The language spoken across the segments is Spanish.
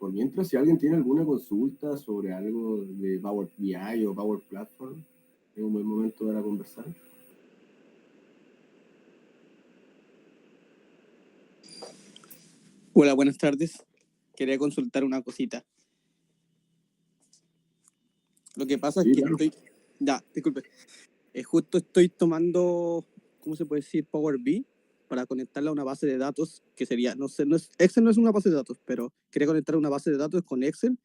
por mientras, si alguien tiene alguna consulta sobre algo de Power BI o Power Platform, es un buen momento para conversar. Hola, buenas tardes. Quería consultar una cosita. Lo que pasa es que claro. disculpe. Justo estoy tomando, ¿cómo se puede decir? Power BI para conectarla a una base de datos que sería, Excel no es una base de datos, pero quería conectar una base de datos con Excel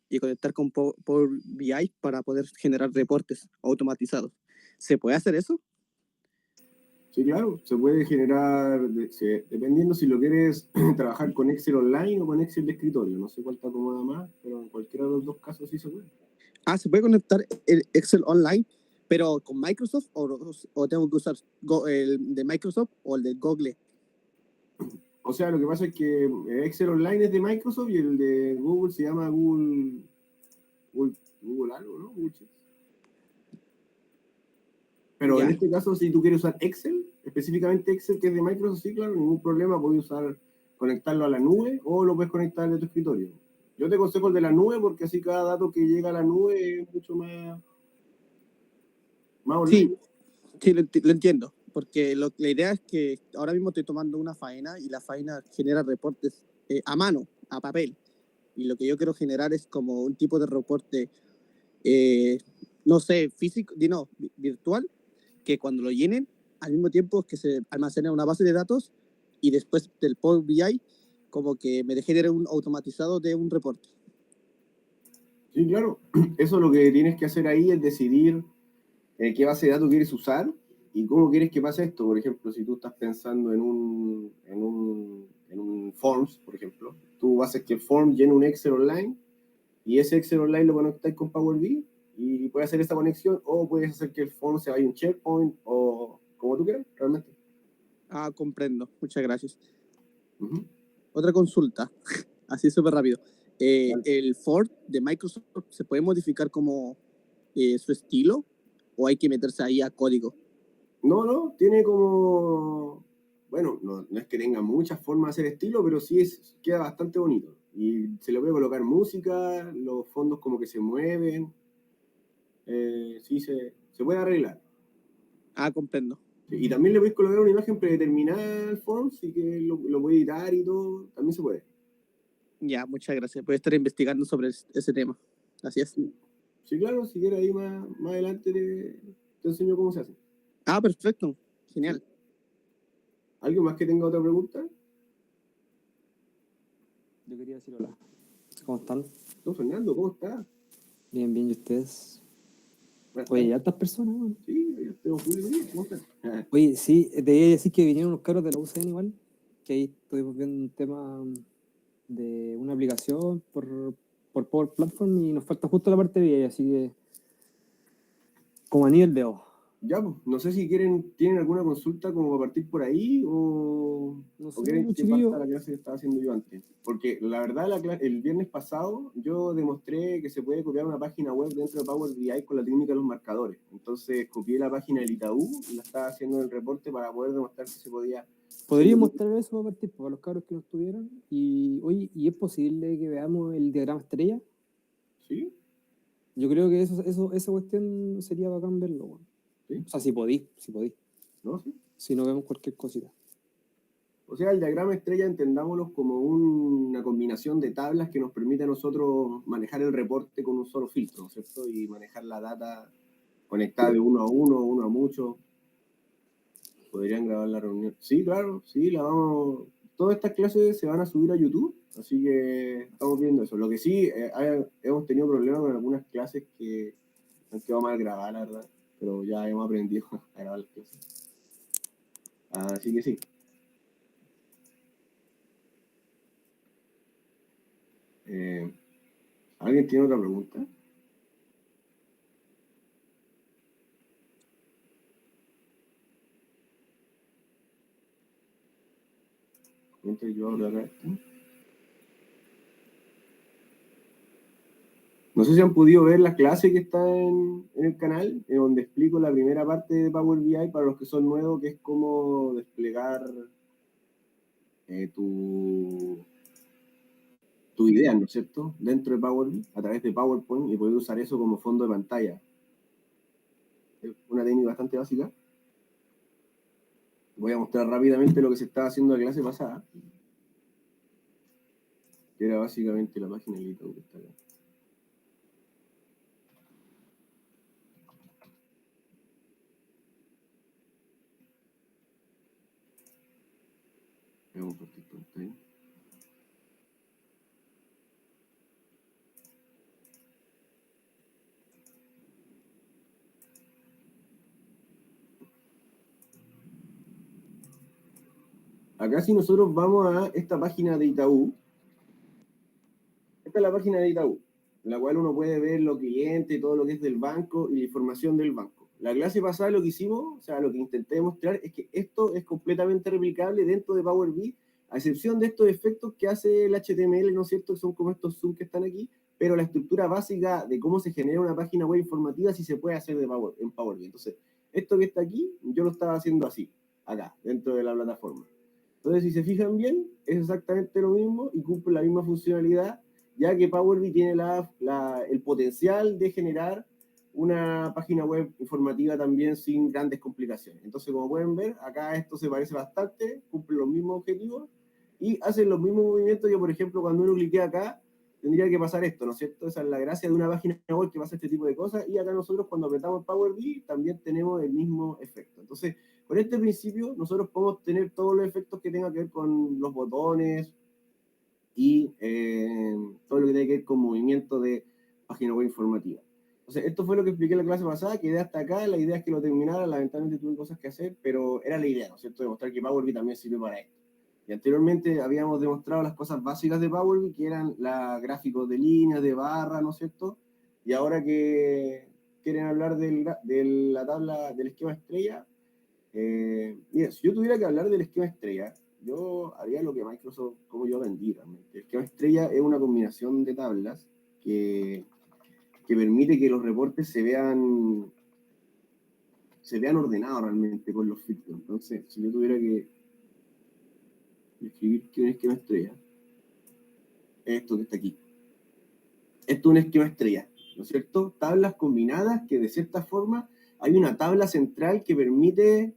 y conectar con Power BI para poder generar reportes automatizados. ¿Se puede hacer eso? Sí, claro, se puede generar, dependiendo si lo quieres trabajar con Excel online o con Excel de escritorio. No sé cuál te acomoda más, pero en cualquiera de los dos casos sí se puede. ¿Se puede conectar el Excel online, pero con Microsoft o tengo que usar el de Microsoft o el de Google? O sea, lo que pasa es que Excel Online es de Microsoft y el de Google se llama Google algo, ¿no? Google Sheets. Pero en este caso, si tú quieres usar Excel, específicamente Excel, que es de Microsoft, sí, claro, ningún problema, puedes conectarlo a la nube o lo puedes conectar de tu escritorio. Yo te aconsejo el de la nube porque así cada dato que llega a la nube es mucho más online. Sí, lo entiendo, porque la idea es que ahora mismo estoy tomando una faena y la faena genera reportes a mano, a papel. Y lo que yo quiero generar es como un tipo de reporte, no sé, físico, virtual, que cuando lo llenen, al mismo tiempo que se almacena en una base de datos y después del Power BI, como que me genere un automatizado de un reporte. Sí, claro. Eso lo que tienes que hacer ahí es decidir qué base de datos quieres usar y cómo quieres que pase esto. Por ejemplo, si tú estás pensando en un Forms, por ejemplo, tú haces que el Form llene un Excel online y ese Excel online lo conectas con Power BI y puedes hacer esa conexión, o puedes hacer que el Form se vaya a un SharePoint o como tú quieras, realmente. Comprendo. Muchas gracias. Otra consulta, así súper rápido. ¿El Form de Microsoft se puede modificar como su estilo o hay que meterse ahí a código? No, tiene como... Bueno, no es que tenga muchas formas de hacer estilo, pero sí queda bastante bonito. Y se le puede colocar música, los fondos como que se mueven. Sí, se puede arreglar. Comprendo. Y también le podéis colocar una imagen predeterminada al Forms y que lo puede editar y todo. También se puede. Ya, muchas gracias. Voy a estar investigando sobre ese tema. Gracias. Sí, claro, si quieres ahí más adelante te enseño cómo se hace. Perfecto. Genial. ¿Sí? ¿Alguien más que tenga otra pregunta? Yo quería decir hola. ¿Cómo están? Don Fernando, ¿cómo estás? Bien, ¿y ustedes? Oye, ¿hartas personas? ¿No? Sí, yo tengo público. ¿Cómo estás? Oye, sí, te iba a decir que vinieron unos carros de la UCN igual, que ahí estuvimos viendo un tema de una aplicación por Power Platform y nos falta justo la parte de BI, así que como a nivel de ojo. Ya, pues, no sé si tienen alguna consulta como para partir por ahí o quieren que parta la clase que estaba haciendo yo antes. Porque la verdad, el viernes pasado yo demostré que se puede copiar una página web dentro de Power BI con la técnica de los marcadores. Entonces copié la página del Itaú y la estaba haciendo en el reporte para poder demostrar que se podía. Podría mostrar eso a partir para los cabros que no estuvieron. Y oye, ¿y es posible que veamos el diagrama estrella? Sí. Yo creo que esa cuestión sería bacán verlo, bueno. ¿Sí? O sea, si podís. ¿No? Sí. Si no vemos cualquier cosita. O sea, el diagrama estrella entendámoslo como una combinación de tablas que nos permite a nosotros manejar el reporte con un solo filtro, ¿cierto? Y manejar la data conectada de uno a muchos. ¿Podrían grabar la reunión? Sí, claro, sí, la vamos... Todas estas clases se van a subir a YouTube, así que estamos viendo eso. Lo que sí, hemos tenido problemas con algunas clases que han quedado mal grabadas, la verdad, pero ya hemos aprendido a grabar las clases. Así que sí. ¿Alguien tiene otra pregunta? Mientras yo hablo acá esto. No sé si han podido ver la clase que está en el canal, en donde explico la primera parte de Power BI para los que son nuevos, que es cómo desplegar tu ideas, ¿no es cierto?, dentro de Power BI, a través de PowerPoint, y poder usar eso como fondo de pantalla. Es una técnica bastante básica. Voy a mostrar rápidamente lo que se estaba haciendo en la clase pasada, que era básicamente la página de Itaú que está acá. Voy a compartir pantalla. Acá si nosotros vamos a esta página de Itaú, esta es la página de Itaú, en la cual uno puede ver los clientes, todo lo que es del banco y la información del banco. La clase pasada lo que hicimos, o sea, lo que intenté demostrar es que esto es completamente replicable dentro de Power BI, a excepción de estos efectos que hace el HTML, ¿no es cierto?, que son como estos zoom que están aquí, pero la estructura básica de cómo se genera una página web informativa sí se puede hacer en Power BI. Entonces, esto que está aquí, yo lo estaba haciendo así, acá, dentro de la plataforma. Entonces, si se fijan bien, es exactamente lo mismo y cumple la misma funcionalidad, ya que Power BI tiene el potencial de generar una página web informativa también sin grandes complicaciones. Entonces, como pueden ver, acá esto se parece bastante, cumple los mismos objetivos y hacen los mismos movimientos que, por ejemplo, cuando uno cliquea acá, tendría que pasar esto, ¿no es cierto? Esa es la gracia de una página web que pasa este tipo de cosas, y acá nosotros cuando apretamos Power BI también tenemos el mismo efecto. Entonces, con este principio, nosotros podemos tener todos los efectos que tengan que ver con los botones y todo lo que tiene que ver con movimiento de página web informativa. Entonces, esto fue lo que expliqué en la clase pasada, quedé hasta acá, la idea es que lo terminara, lamentablemente tuve cosas que hacer, pero era la idea, ¿no es cierto?, demostrar que Power BI también sirve para esto. Y anteriormente habíamos demostrado las cosas básicas de Power BI, que eran los gráficos de líneas, de barra, ¿no es cierto? Y ahora que quieren hablar de la tabla, del esquema estrella, mira, si yo tuviera que hablar del esquema estrella, yo haría lo que Microsoft, como yo vendí realmente. El esquema estrella es una combinación de tablas que permite que los reportes se vean ordenados realmente con los filtros. Entonces, si yo tuviera que describir qué es un esquema estrella, esto que está aquí. Esto es un esquema estrella, ¿no es cierto? Tablas combinadas que de cierta forma hay una tabla central que permite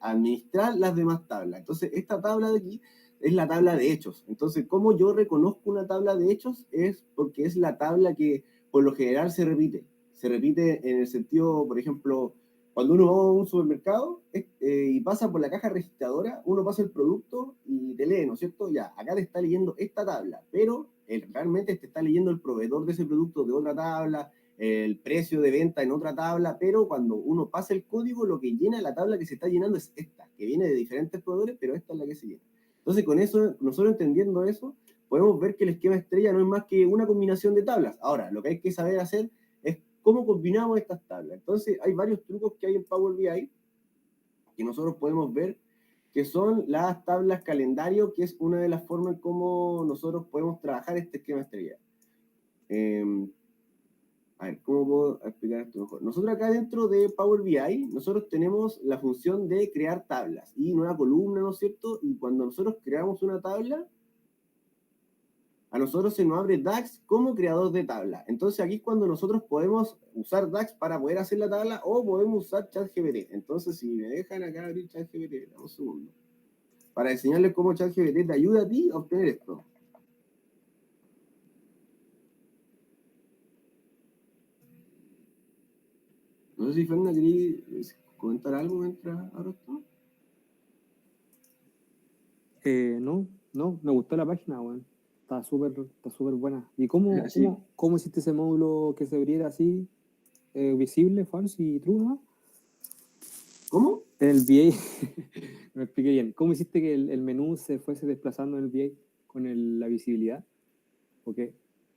administrar las demás tablas. Entonces, esta tabla de aquí es la tabla de hechos. Entonces, ¿cómo yo reconozco una tabla de hechos? Es porque es la tabla que por lo general se repite. Se repite en el sentido, por ejemplo, cuando uno va a un supermercado y pasa por la caja registradora, uno pasa el producto y te lee, ¿no es cierto? Ya, acá te está leyendo esta tabla, pero realmente te está leyendo el proveedor de ese producto de otra tabla, el precio de venta en otra tabla, pero cuando uno pasa el código, lo que llena la tabla que se está llenando es esta, que viene de diferentes proveedores, pero esta es la que se llena. Entonces, con eso, nosotros entendiendo eso, podemos ver que el esquema estrella no es más que una combinación de tablas. Ahora, lo que hay que saber hacer es cómo combinamos estas tablas. Entonces, hay varios trucos que hay en Power BI que nosotros podemos ver, que son las tablas calendario, que es una de las formas en cómo nosotros podemos trabajar este esquema estrella. A ver, ¿cómo puedo explicar esto mejor? Nosotros acá dentro de Power BI, nosotros tenemos la función de crear tablas y nueva columna, ¿no es cierto? Y cuando nosotros creamos una tabla, a nosotros se nos abre DAX como creador de tabla. Entonces aquí es cuando nosotros podemos usar DAX para poder hacer la tabla o podemos usar ChatGPT. Entonces si me dejan acá abrir ChatGPT, dame un segundo, para enseñarles cómo ChatGPT te ayuda a ti a obtener esto. No sé si Fernanda quería comentar algo mientras abro esto. No, me gustó la página, weón. Está súper buena. ¿Y cómo hiciste ese módulo que se abriera así, visible, false y true, ¿no? ¿Cómo? En el VA, no me expliqué bien. ¿Cómo hiciste que el menú se fuese desplazando en el VA con la visibilidad? ¿O qué?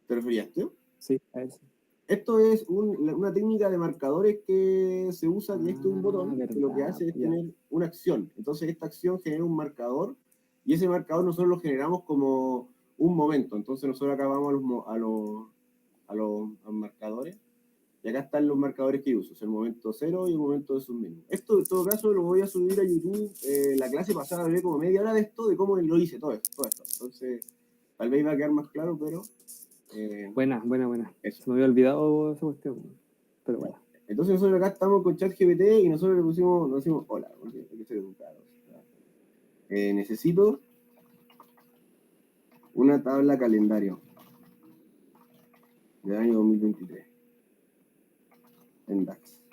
¿Te referías tú? Sí, a eso. Esto es una técnica de marcadores que se usa, y esto es un botón, verdad, que lo que hace es tener una acción. Entonces esta acción genera un marcador, y ese marcador nosotros lo generamos como un momento. Entonces nosotros acá vamos a los marcadores, y acá están los marcadores que uso, el momento 0 y el momento de submenú. Esto en todo caso lo voy a subir a YouTube. La clase pasada hablé como media hora de esto, de cómo lo hice, todo esto. Entonces Tal vez iba a quedar más claro, pero... Buena. Eso. Se me había olvidado esa cuestión. Pero bueno. Entonces nosotros acá estamos con ChatGPT y nosotros nos decimos, hola, porque hay que ser educados. Necesito una tabla calendario del año 2023 en DAX.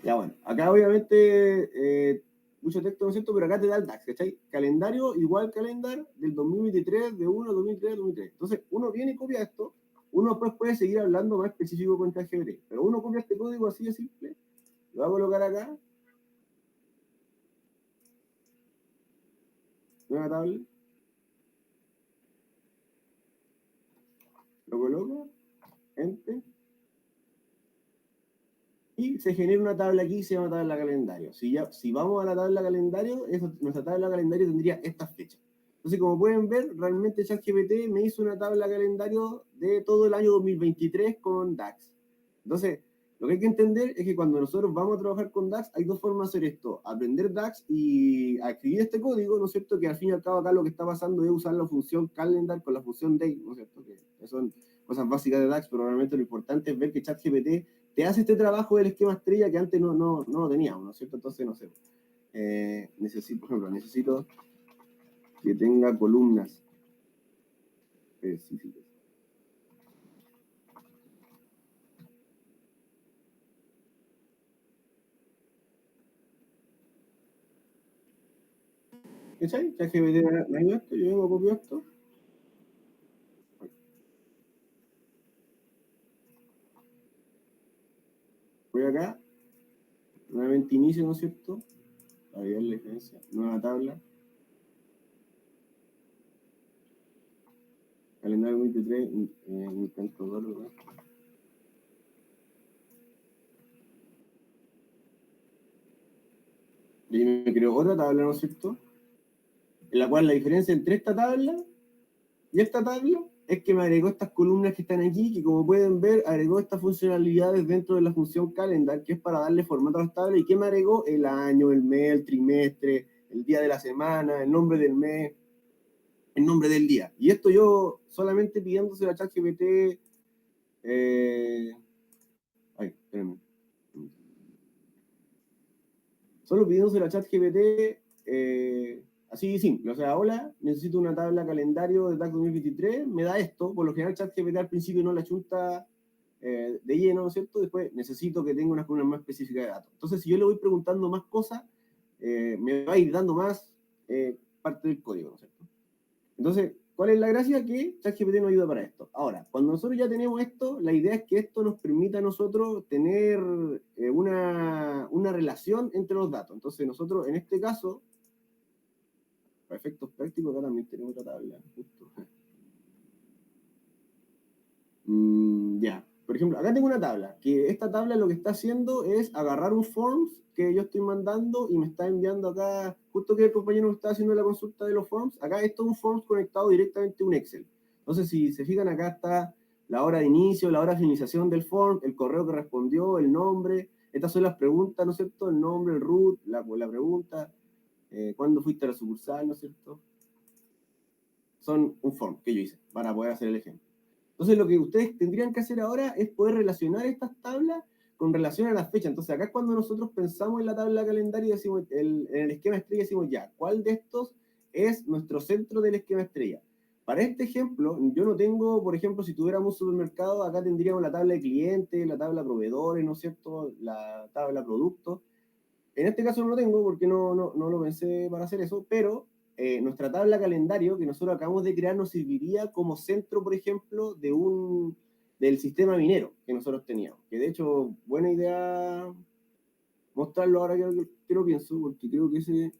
Ya bueno, acá obviamente mucho texto, ¿no es cierto? Pero acá te da el DAX, ¿cachai? Calendario igual calendar del 2023, de 1 2023 2023. Entonces uno viene y copia esto, uno después puede seguir hablando más específico con ChatGPT, pero uno copia este código así de simple, lo va a colocar acá, nueva tabla, lo coloco, enter, y se genera una tabla aquí, se llama tabla calendario. Si vamos a la tabla calendario, nuestra tabla calendario tendría estas fechas. Entonces, como pueden ver, realmente ChatGPT me hizo una tabla calendario de todo el año 2023 con DAX. Entonces, lo que hay que entender es que cuando nosotros vamos a trabajar con DAX, hay dos formas de hacer esto: aprender DAX y a escribir este código, ¿no es cierto? Que al fin y al cabo acá lo que está pasando es usar la función calendar con la función date, ¿no es cierto? Que son cosas básicas de DAX, pero realmente lo importante es ver que ChatGPT te hace este trabajo del esquema estrella que antes no lo teníamos, ¿no es cierto? Entonces, no sé, por ejemplo, necesito que tenga columnas específicas. ¿Cachai? ChatGPT me ayuda esto, yo vengo a copiar esto. Voy acá, nuevamente inicio, ¿no es cierto? A ver la diferencia, nueva tabla. Calendario 23, intento verlo, ¿no? Y me creo otra tabla, ¿no es cierto? En la cual la diferencia entre esta tabla y esta tabla es que me agregó estas columnas que están aquí, que como pueden ver, agregó estas funcionalidades dentro de la función calendar, que es para darle formato a las tablas. ¿Y qué me agregó? El año, el mes, el trimestre, el día de la semana, el nombre del mes, el nombre del día. Y esto yo solamente pidiéndose a ChatGPT. Espérenme. Solo pidiéndose a ChatGPT así simple. O sea, hola, necesito una tabla calendario de DAX 2023, me da esto. Por lo general, ChatGPT al principio no la chunta de lleno, ¿no es cierto? Después necesito que tenga unas columnas más específicas de datos. Entonces, si yo le voy preguntando más cosas, me va a ir dando más parte del código, ¿no es cierto? Entonces, ¿cuál es la gracia? Que ChatGPT nos ayuda para esto. Ahora, cuando nosotros ya tenemos esto, la idea es que esto nos permita a nosotros tener una relación entre los datos. Entonces, nosotros, en este caso, para efectos prácticos, acá también tenemos otra tabla. Justo. Ya. Por ejemplo, acá tengo una tabla, que esta tabla lo que está haciendo es agarrar un forms que yo estoy mandando y me está enviando acá, justo que el compañero me está haciendo la consulta de los forms, acá esto es un forms conectado directamente a un Excel. Entonces, si se fijan, acá está la hora de inicio, la hora de finalización del form, el correo que respondió, el nombre, estas son las preguntas, ¿no es cierto? El nombre, el root, la pregunta, cuándo fuiste a la sucursal, ¿no es cierto? Son un form que yo hice para poder hacer el ejemplo. Entonces, lo que ustedes tendrían que hacer ahora es poder relacionar estas tablas con relación a las fechas. Entonces, acá es cuando nosotros pensamos en la tabla calendario y decimos, en el esquema estrella, decimos ya, ¿cuál de estos es nuestro centro del esquema estrella? Para este ejemplo, yo no tengo, por ejemplo, si tuviéramos un supermercado, acá tendríamos la tabla de clientes, la tabla de proveedores, ¿no es cierto? La tabla de productos. En este caso no lo tengo porque no lo pensé para hacer eso, pero nuestra tabla calendario que nosotros acabamos de crear nos serviría como centro, por ejemplo, del sistema minero que nosotros teníamos. Que de hecho, buena idea mostrarlo ahora que lo pienso, porque creo que ese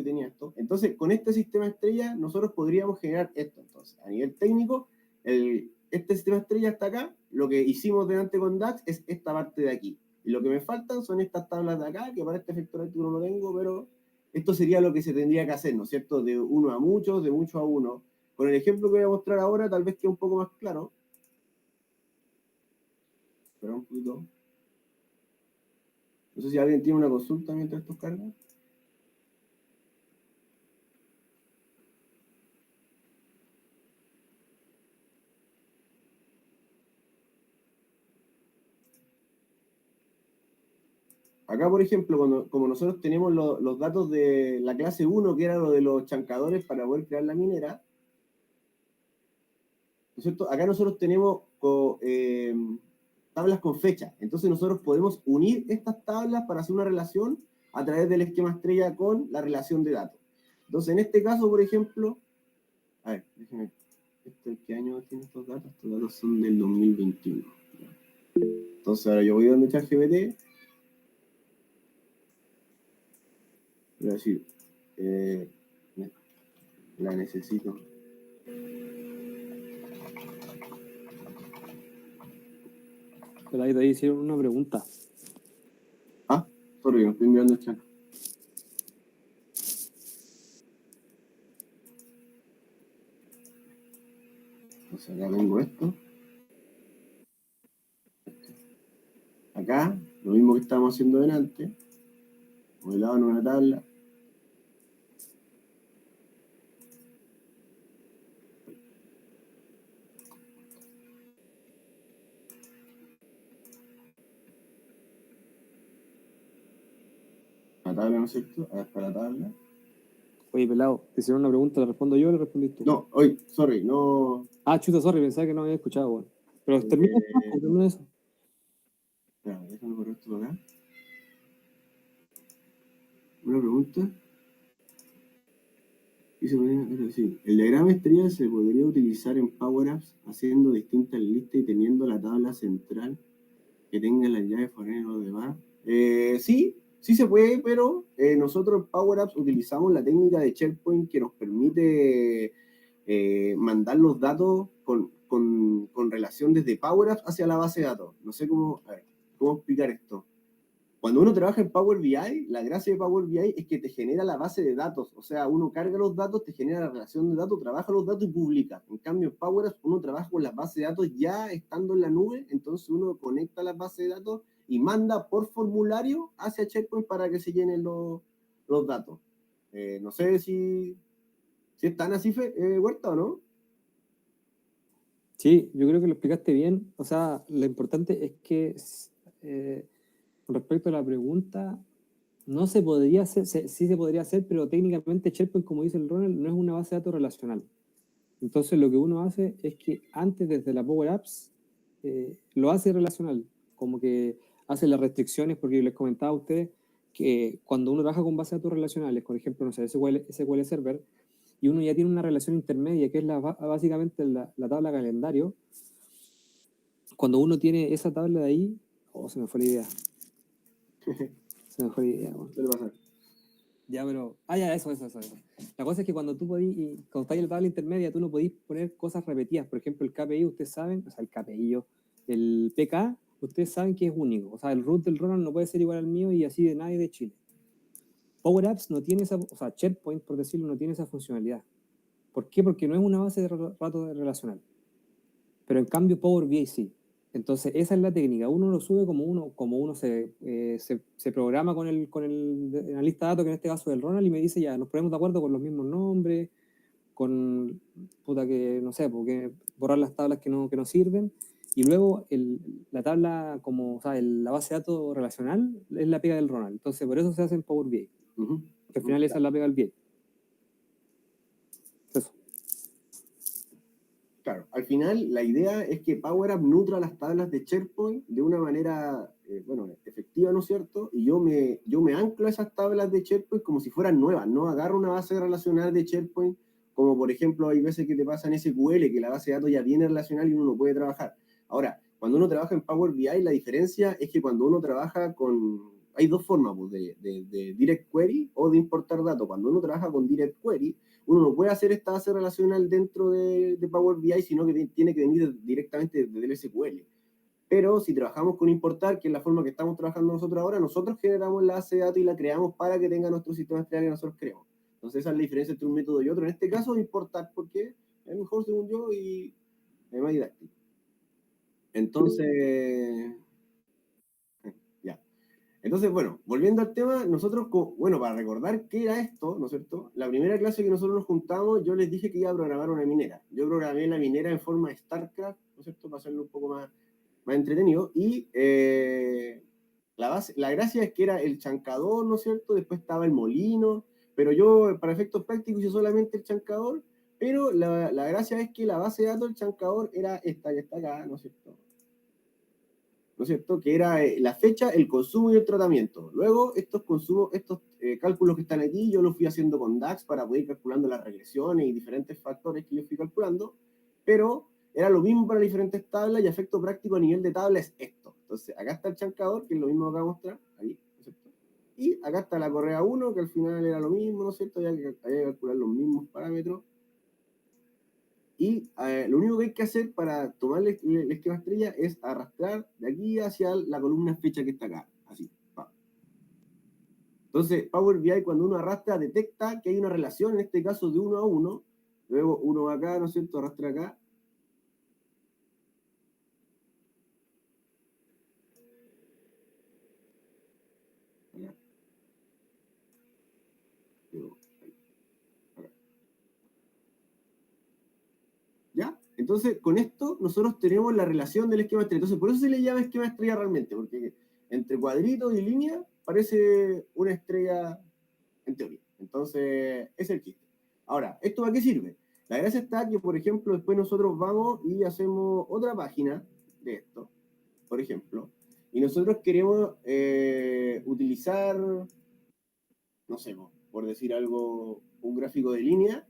tenía esto. Entonces, con este sistema estrella, nosotros podríamos generar esto. Entonces, a nivel técnico, este sistema estrella está acá. Lo que hicimos delante con DAX es esta parte de aquí. Y lo que me faltan son estas tablas de acá, que para este efecto práctico no lo tengo, pero esto sería lo que se tendría que hacer, ¿no es cierto? De uno a muchos, de mucho a uno. Con el ejemplo que voy a mostrar ahora, tal vez quede un poco más claro. Espera un poquito. No sé si alguien tiene una consulta mientras esto carga. Acá, por ejemplo, como nosotros tenemos los datos de la clase 1, que era lo de los chancadores para poder crear la minera, ¿no es cierto? Acá nosotros tenemos tablas con fecha. Entonces nosotros podemos unir estas tablas para hacer una relación a través del esquema estrella con la relación de datos. Entonces, en este caso, por ejemplo, a ver, déjenme, ¿qué año tiene estos datos? Estos datos son del 2021. Entonces, ahora yo voy donde ChatGPT. Voy a decir, la necesito. Pero ahí te hicieron una pregunta. Ah, sorry, no estoy mirando el chat. Entonces acá tengo esto. Acá, lo mismo que estábamos haciendo delante. Modelado en una tabla. La tabla, ¿no es cierto? Acá está la tabla. Oye, pelado, te hicieron una pregunta, ¿la respondo yo o la respondiste tú? No, hoy, sorry, no. Ah, chuta, sorry, pensaba que no había escuchado, bueno. Pero termina eso. Espera, déjame correr esto acá. Una pregunta. Sí. El diagrama estrella se podría utilizar en Power Apps haciendo distintas listas y teniendo la tabla central que tenga las llaves foráneas y los demás. Sí, sí se puede, pero nosotros en Power Apps utilizamos la técnica de SharePoint que nos permite mandar los datos con relación desde Power Apps hacia la base de datos. No sé cómo explicar esto. Cuando uno trabaja en Power BI, la gracia de Power BI es que te genera la base de datos. O sea, uno carga los datos, te genera la relación de datos, trabaja los datos y publica. En cambio, en Power Apps uno trabaja con las bases de datos ya estando en la nube, entonces uno conecta las bases de datos y manda por formulario hacia SharePoint para que se llenen los datos. No sé si es tan así, Huerta, o no. Sí, yo creo que lo explicaste bien. O sea, lo importante es que con respecto a la pregunta, no se podría hacer, sí se podría hacer, pero técnicamente SharePoint, como dice el Ronald, no es una base de datos relacional. Entonces lo que uno hace es que antes desde la Power Apps lo hace relacional, como que hace las restricciones, porque les comentaba a ustedes que cuando uno trabaja con bases de datos relacionales, por ejemplo, no sé, SQL Server, y uno ya tiene una relación intermedia, que es básicamente la tabla calendario, cuando uno tiene esa tabla de ahí, se me fue la idea. Se me fue la idea, bueno. Suele pasar. Ya, pero. Ya, eso. La cosa es que cuando tú cuando estás en la tabla intermedia, tú no podís poner cosas repetidas. Por ejemplo, el KPI, ustedes saben, o sea, el KPI, el PK, ustedes saben que es único. O sea, el root del Ronald no puede ser igual al mío y así de nadie de Chile. Power Apps no tiene esa, o sea, SharePoint, por decirlo, no tiene esa funcionalidad. ¿Por qué? Porque no es una base de datos relacional. Pero en cambio, Power BI sí. Entonces, esa es la técnica. Uno lo sube como uno se programa con el analista de datos, que en este caso es el Ronald, y me dice, ya, nos ponemos de acuerdo con los mismos nombres, con, que, no sé, porque borrar las tablas que no sirven, y luego la tabla, como, o sea, la base de datos relacional es la pega del Ronald. Entonces, por eso se hace en Power BI. Que al final esa es la pega del BI. Eso. Claro, al final la idea es que Power Apps nutra las tablas de SharePoint de una manera, efectiva, ¿no es cierto? Y yo me anclo a esas tablas de SharePoint como si fueran nuevas, no agarro una base relacional de SharePoint, como por ejemplo hay veces que te pasa en SQL, que la base de datos ya viene relacional y uno no puede trabajar. Ahora, cuando uno trabaja en Power BI, la diferencia es que cuando uno trabaja hay dos formas pues, de Direct Query o de importar datos. Cuando uno trabaja con Direct Query, uno no puede hacer esta base relacional dentro de Power BI, sino que tiene que venir directamente desde el SQL. Pero si trabajamos con importar, que es la forma que estamos trabajando nosotros ahora, nosotros generamos la base de datos y la creamos para que tenga nuestro sistema estrella que nosotros creamos. Entonces esa es la diferencia entre un método y otro. En este caso, importar, porque es mejor según yo y es más didáctico. Entonces, ya. Entonces, bueno, volviendo al tema, nosotros, bueno, para recordar qué era esto, ¿no es cierto? La primera clase que nosotros nos juntamos, yo les dije que iba a programar una minera. Yo programé la minera en forma de StarCraft, ¿no es cierto? Para hacerlo un poco más entretenido. Y la gracia es que era el chancador, ¿no es cierto? Después estaba el molino, pero yo, para efectos prácticos, hice solamente el chancador. Pero la gracia es que la base de datos del chancador era esta que está acá, ¿no es cierto? ¿No es cierto? Que era la fecha, el consumo y el tratamiento. Luego, estos cálculos que están aquí, yo los fui haciendo con DAX para poder ir calculando las regresiones y diferentes factores que yo fui calculando, pero era lo mismo para diferentes tablas y efecto práctico a nivel de tabla es esto. Entonces, acá está el chancador, que es lo mismo que acabo de mostrar, ahí, ¿no es cierto? Y acá está la correa 1, que al final era lo mismo, ¿no es cierto? Había que calcular los mismos parámetros. Y lo único que hay que hacer para tomar el esquema estrella es arrastrar de aquí hacia la columna fecha que está acá. Así. Pa. Entonces, Power BI, cuando uno arrastra, detecta que hay una relación, en este caso de 1 a 1. Luego uno va acá, ¿no es cierto? Arrastra acá. Acá. Luego, acá. ¿Ya? Entonces, con esto nosotros tenemos la relación del esquema estrella. Entonces, por eso se le llama esquema estrella realmente, porque entre cuadritos y línea parece una estrella en teoría. Entonces, es el chiste. Ahora, ¿esto para qué sirve? La gracia está que, por ejemplo, después nosotros vamos y hacemos otra página de esto, por ejemplo, y nosotros queremos utilizar, no sé, por decir algo, un gráfico de línea.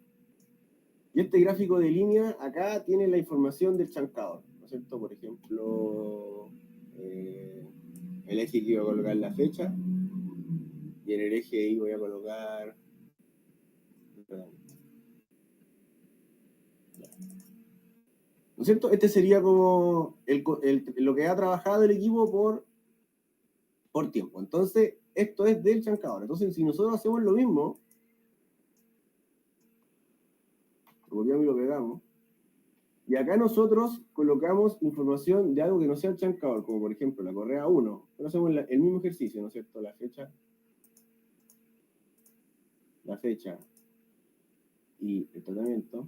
Y este gráfico de línea acá tiene la información del chancador, ¿no es cierto? Por ejemplo, el eje que iba a colocar la fecha, y en el eje I voy a colocar... ¿No es cierto? Este sería como lo que ha trabajado el equipo por tiempo. Entonces, esto es del chancador. Entonces, si nosotros hacemos lo mismo, lo copiamos y lo pegamos, y acá nosotros colocamos información de algo que no sea el chancador, como por ejemplo la correa 1, pero hacemos el mismo ejercicio, ¿no es cierto? La fecha y el tratamiento.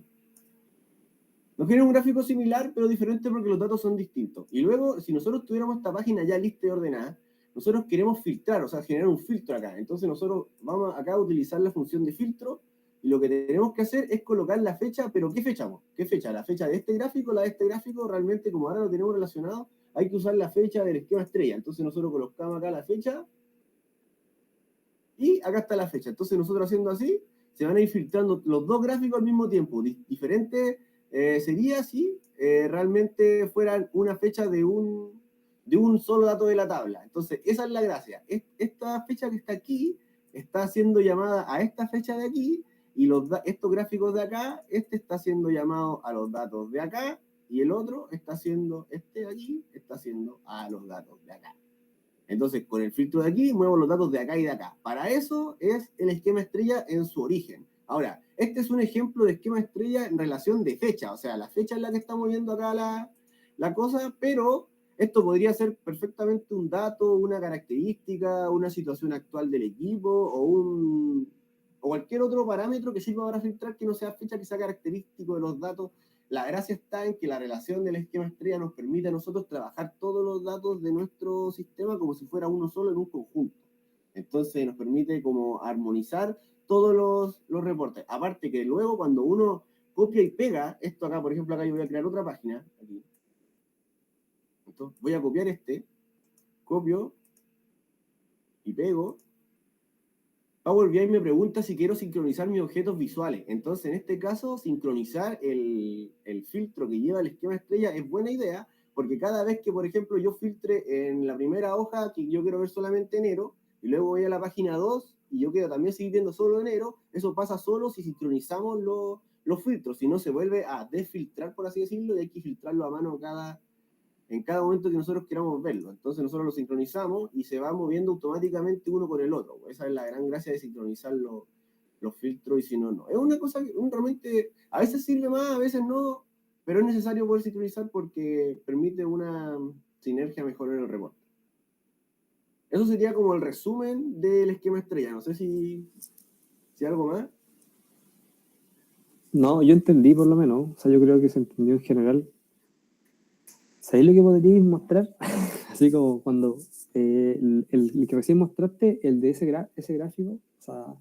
Nos viene un gráfico similar, pero diferente porque los datos son distintos. Y luego, si nosotros tuviéramos esta página ya lista y ordenada, nosotros queremos filtrar, o sea, generar un filtro acá. Entonces nosotros vamos acá a utilizar la función de filtro, y lo que tenemos que hacer es colocar la fecha, pero ¿qué fecha? ¿Qué fecha? ¿La fecha de este gráfico? ¿La de este gráfico? Realmente, como ahora lo tenemos relacionado, hay que usar la fecha del esquema estrella. Entonces nosotros colocamos acá la fecha, y acá está la fecha. Entonces nosotros haciendo así, se van a ir filtrando los dos gráficos al mismo tiempo. Diferente sería si realmente fueran una fecha de un solo dato de la tabla. Entonces, esa es la gracia. Esta fecha que está aquí está siendo llamada a esta fecha de aquí, y estos gráficos de acá, este está siendo llamado a los datos de acá, y el otro está haciendo, este de aquí, está haciendo a los datos de acá. Entonces, con el filtro de aquí, muevo los datos de acá y de acá. Para eso es el esquema estrella en su origen. Ahora, este es un ejemplo de esquema estrella en relación de fecha. O sea, la fecha es la que estamos viendo acá la cosa, pero esto podría ser perfectamente un dato, una característica, una situación actual del equipo o cualquier otro parámetro que sirva para filtrar que no sea fecha, que sea característico de los datos. La gracia está en que la relación del esquema estrella nos permite a nosotros trabajar todos los datos de nuestro sistema como si fuera uno solo en un conjunto. Entonces nos permite como armonizar todos los reportes. Aparte que luego cuando uno copia y pega, esto acá, por ejemplo, acá yo voy a crear otra página, aquí. Entonces voy a copiar copio y pego. Power BI me pregunta si quiero sincronizar mis objetos visuales. Entonces, en este caso, sincronizar el filtro que lleva el esquema estrella es buena idea, porque cada vez que, por ejemplo, yo filtre en la primera hoja que yo quiero ver solamente enero, y luego voy a la página 2 y yo quiero también seguir viendo solo enero, eso pasa solo si sincronizamos los filtros, si no se vuelve a desfiltrar, por así decirlo, y hay que filtrarlo a mano en cada momento que nosotros queramos verlo. Entonces nosotros lo sincronizamos y se va moviendo automáticamente uno con el otro. Esa es la gran gracia de sincronizar los filtros, y si no, no. Es una cosa que realmente a veces sirve más, a veces no, pero es necesario poder sincronizar porque permite una sinergia mejor en el reporte. Eso sería como el resumen del esquema estrella. No sé si algo más. No, yo entendí por lo menos. O sea, yo creo que se entendió en general. ¿Sabéis lo que podríais mostrar? Así como cuando el que recién mostraste, el de ese gráfico, o sea,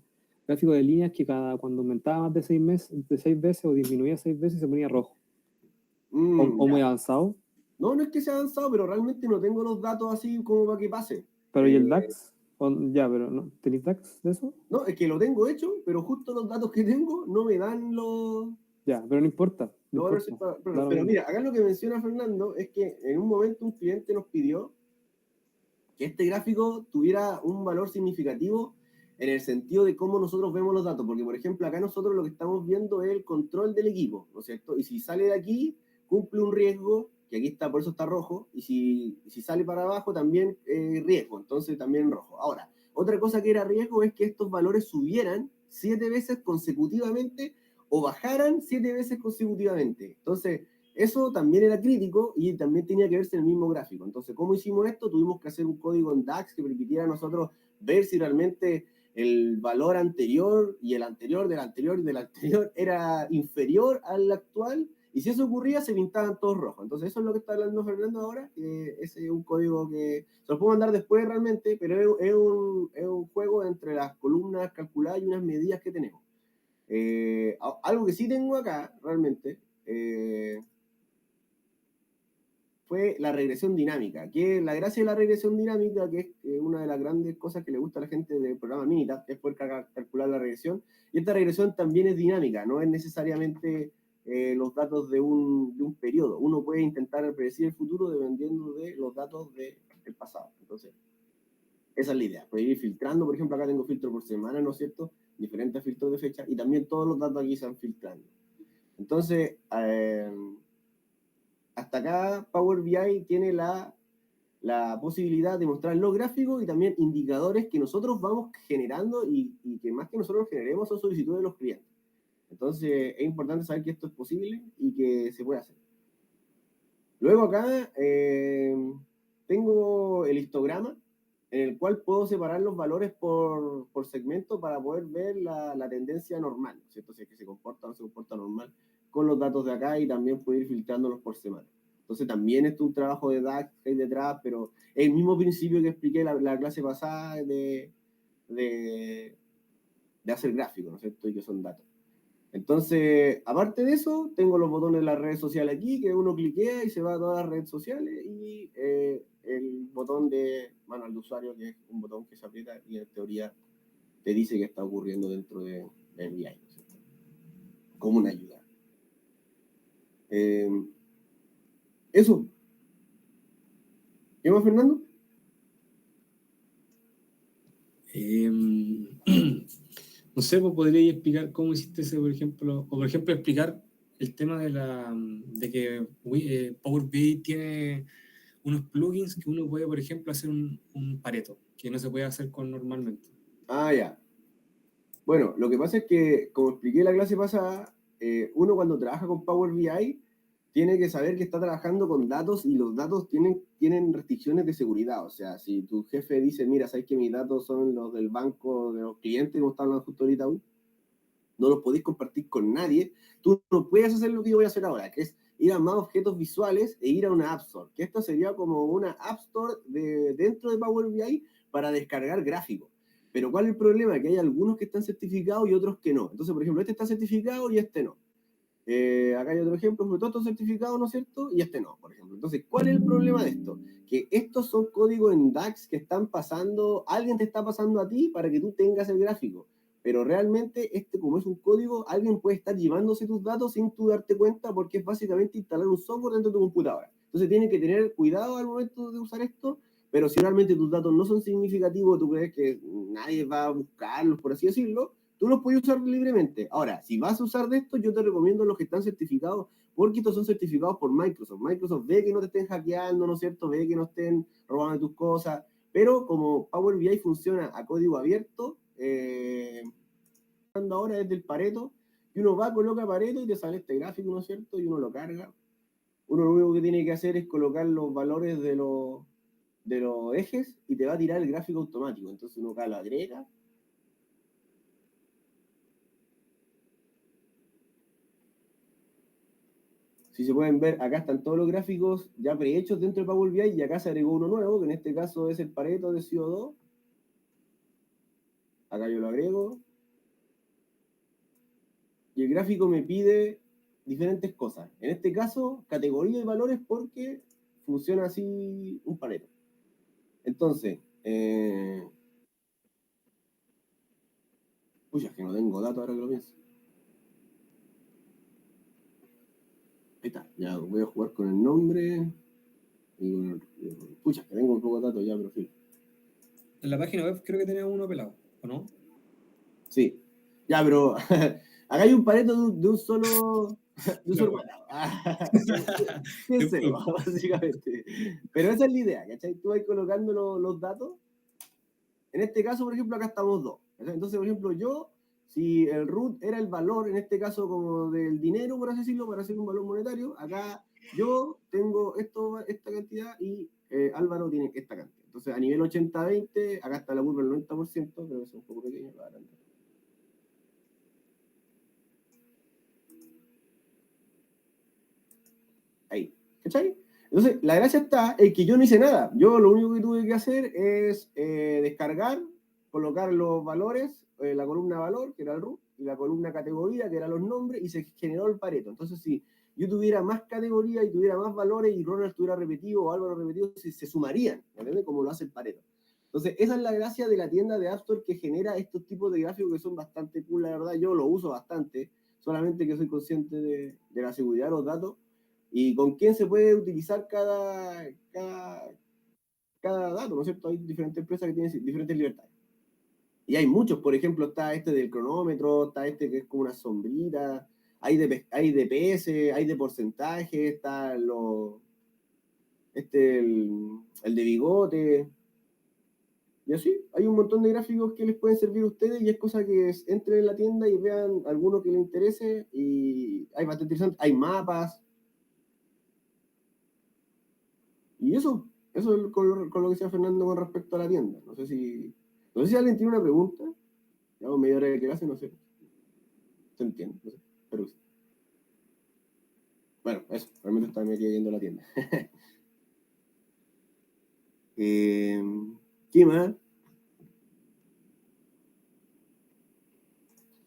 gráfico de líneas que cuando aumentaba más de 6 veces o disminuía 6 veces se ponía rojo. O muy avanzado. No es que sea avanzado, pero realmente no tengo los datos así como para que pase. Pero ¿y el DAX? Ya, pero ¿no? ¿Tenéis DAX de eso? No, es que lo tengo hecho, pero justo los datos que tengo no me dan los... Ya, pero no importa. No importa. Pero mira, acá lo que menciona Fernando es que en un momento un cliente nos pidió que este gráfico tuviera un valor significativo en el sentido de cómo nosotros vemos los datos, porque por ejemplo acá nosotros lo que estamos viendo es el control del equipo, ¿no es cierto? Y si sale de aquí, cumple un riesgo, que aquí está, por eso está rojo, y si sale para abajo también riesgo, entonces también rojo. Ahora, otra cosa que era riesgo es que estos valores subieran 7 veces consecutivamente o bajaran 7 veces consecutivamente. Entonces, eso también era crítico y también tenía que verse en el mismo gráfico. Entonces, ¿cómo hicimos esto? Tuvimos que hacer un código en DAX que permitiera a nosotros ver si realmente el valor anterior y el anterior del anterior y del anterior era inferior al actual. Y si eso ocurría, se pintaban todos rojos. Entonces, eso es lo que está hablando Fernando ahora. Ese es un código que se lo puedo mandar después realmente, pero es un juego entre las columnas calculadas y unas medidas que tenemos. Algo que sí tengo acá, realmente, fue la regresión dinámica, que la gracia de la regresión dinámica, que es una de las grandes cosas que le gusta a la gente del programa Minitab, es poder calcular la regresión, y esta regresión también es dinámica, no es necesariamente los datos de un periodo, uno puede intentar predecir el futuro dependiendo de los datos del pasado. Entonces, esa es la idea, puede ir filtrando, por ejemplo, acá tengo filtro por semana, ¿no es cierto?, diferentes filtros de fecha, y también todos los datos aquí se van filtrando. Entonces, hasta acá Power BI tiene la posibilidad de mostrar los gráficos y también indicadores que nosotros vamos generando y que más que nosotros generemos son solicitudes de los clientes. Entonces es importante saber que esto es posible y que se puede hacer. Luego acá tengo el histograma en el cual puedo separar los valores por segmento para poder ver la tendencia normal, ¿cierto? Si es que se comporta o no se comporta normal con los datos de acá y también puedo ir filtrándolos por semana. Entonces también es un trabajo de DAX que hay detrás, pero es el mismo principio que expliqué la clase pasada de hacer gráficos, ¿no es cierto? Y que son datos. Entonces, aparte de eso, tengo los botones de las redes sociales aquí, que uno cliquea y se va a todas las redes sociales, y el botón de manual de usuario, que es un botón que se aprieta y en teoría te dice qué está ocurriendo dentro de BI, ¿no es cierto? Como una ayuda. Eso. ¿Qué más, Fernando? No sé, pues podríais explicar cómo hiciste ese, por ejemplo, o por ejemplo explicar el tema de que Power BI tiene unos plugins que uno puede, por ejemplo, hacer un Pareto, que no se puede hacer normalmente. Ya. Bueno, lo que pasa es que, como expliqué en la clase pasada, uno cuando trabaja con Power BI tiene que saber que está trabajando con datos y los datos tienen restricciones de seguridad. O sea, si tu jefe dice, mira, sabes que mis datos son los del banco de los clientes, como está hablando justo ahorita, no los podéis compartir con nadie, tú no puedes hacer lo que yo voy a hacer ahora, que es ir a más objetos visuales e ir a una App Store, que esto sería como una App Store dentro de Power BI para descargar gráficos. Pero ¿cuál es el problema? Que hay algunos que están certificados y otros que no. Entonces, por ejemplo, este está certificado y este no. Acá hay otro ejemplo, pero todos están certificados, ¿no es cierto? Y este no, por ejemplo. Entonces, ¿cuál es el problema de esto? Que estos son códigos en DAX que están pasando, alguien te está pasando a ti para que tú tengas el gráfico. Pero realmente, como es un código, alguien puede estar llevándose tus datos sin tú darte cuenta, porque es básicamente instalar un software dentro de tu computadora. Entonces, tienes que tener cuidado al momento de usar esto, pero si realmente tus datos no son significativos, tú crees que nadie va a buscarlos, por así decirlo, tú los puedes usar libremente. Ahora, si vas a usar de esto, yo te recomiendo los que están certificados, porque estos son certificados por Microsoft. Microsoft ve que no te estén hackeando, ¿no es cierto? Ve que no estén robando tus cosas, pero como Power BI funciona a código abierto, ahora es del Pareto, y uno va, coloca Pareto y te sale este gráfico, ¿no es cierto? Y uno lo carga. Uno lo único que tiene que hacer es colocar los valores de los ejes y te va a tirar el gráfico automático. Entonces uno acá lo agrega. Si se pueden ver, acá están todos los gráficos ya prehechos dentro de Power BI y acá se agregó uno nuevo, que en este caso es el Pareto de CO2. Acá yo lo agrego. Y el gráfico me pide diferentes cosas. En este caso, categoría y valores porque funciona así un Pareto. Entonces, pucha, es que no tengo datos ahora que lo pienso. Ahí está, ya voy a jugar con el nombre. Y pucha, que tengo un poco de datos ya, pero sí. En la página web creo que tenía uno pelado, ¿o no? Sí. Ya, pero acá hay un Pareto de un solo. De un solo cuadrado. Es cero, básicamente. Pero esa es la idea, ¿cachai? Tú vas colocando los datos. En este caso, por ejemplo, acá estamos dos. ¿Cachai? Entonces, por ejemplo, yo, si el root era el valor, en este caso como del dinero, por así decirlo, para hacer un valor monetario, acá yo tengo esta cantidad y Álvaro tiene esta cantidad. Entonces, a nivel 80-20, acá está la curva del 90%, creo que es un poco pequeño, la verdad. Ahí, ¿cachai? Entonces, la gracia está en que yo no hice nada. Yo lo único que tuve que hacer es descargar, colocar los valores, la columna valor, que era el root, y la columna categoría, que eran los nombres, y se generó el Pareto. Entonces, si yo tuviera más categoría y tuviera más valores, y Ronald estuviera repetido o Álvaro repetido, se sumarían, ¿entiendes? Como lo hace el Pareto. Entonces, esa es la gracia de la tienda de App Store que genera estos tipos de gráficos que son bastante cool, la verdad. Yo lo uso bastante, solamente que soy consciente de la seguridad de los datos y con quién se puede utilizar cada dato, ¿no es cierto? Hay diferentes empresas que tienen diferentes libertades. Y hay muchos, por ejemplo, está este del cronómetro, está este que es como una sombrita, hay de PS, hay de porcentaje, está el de bigote. Y así, hay un montón de gráficos que les pueden servir a ustedes y es cosa que entren en la tienda y vean alguno que les interese y hay bastante interesante, hay mapas. Y eso es con lo que decía Fernando con respecto a la tienda. No sé si alguien tiene una pregunta. Llevamos media hora de clase, no sé. Se entiende, no sé. Pero sí. Bueno, eso. Realmente estaba metido yendo a la tienda. ¿Qué más?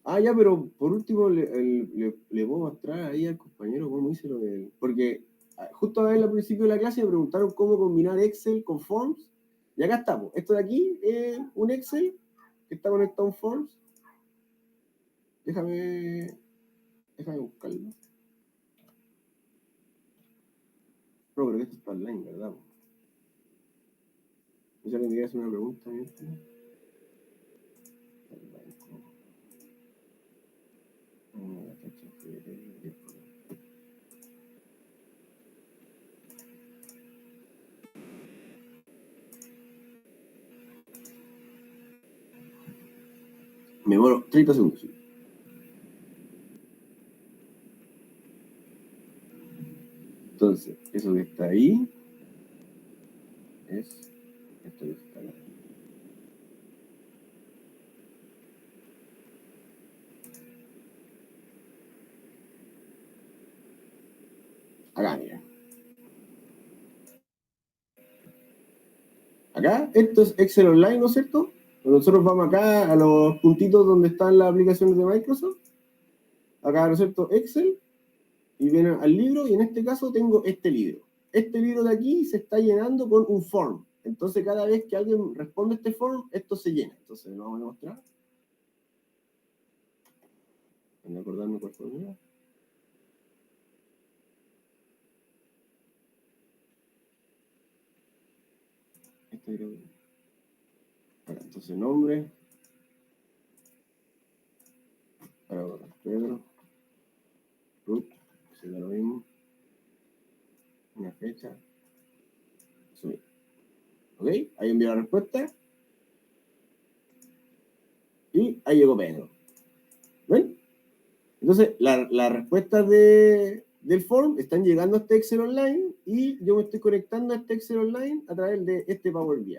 Ah, ya, pero por último le puedo mostrar ahí al compañero cómo hice lo de... Porque justo al principio de la clase me preguntaron cómo combinar Excel con Forms. Y acá estamos. Esto de aquí es un Excel que está conectado a un Forms. Déjame buscarlo. No, pero esto está online, ¿verdad? ¿No sé si me quería hacer una pregunta? Me demoro 30 segundos. Entonces, eso que está ahí es esto que está acá. Acá, mira. Acá, esto es Excel Online, ¿no es cierto? Nosotros vamos acá a los puntitos donde están las aplicaciones de Microsoft. Acá, ¿no es cierto? Excel. Y viene al libro, y en este caso tengo este libro. Este libro de aquí se está llenando con un form. Entonces, cada vez que alguien responde este form, esto se llena. Entonces, lo vamos a mostrar. Voy a acordarme cuál fue. Este creo que... Ahora, entonces, nombre. Ahora, Pedro. Root. Se da lo mismo. Una fecha. Subir. ¿Ok? Ahí envió la respuesta. Y ahí llegó Pedro. ¿Ven? Entonces, la respuesta de del form están llegando a este Excel Online y yo me estoy conectando a este Excel Online a través de este Power BI.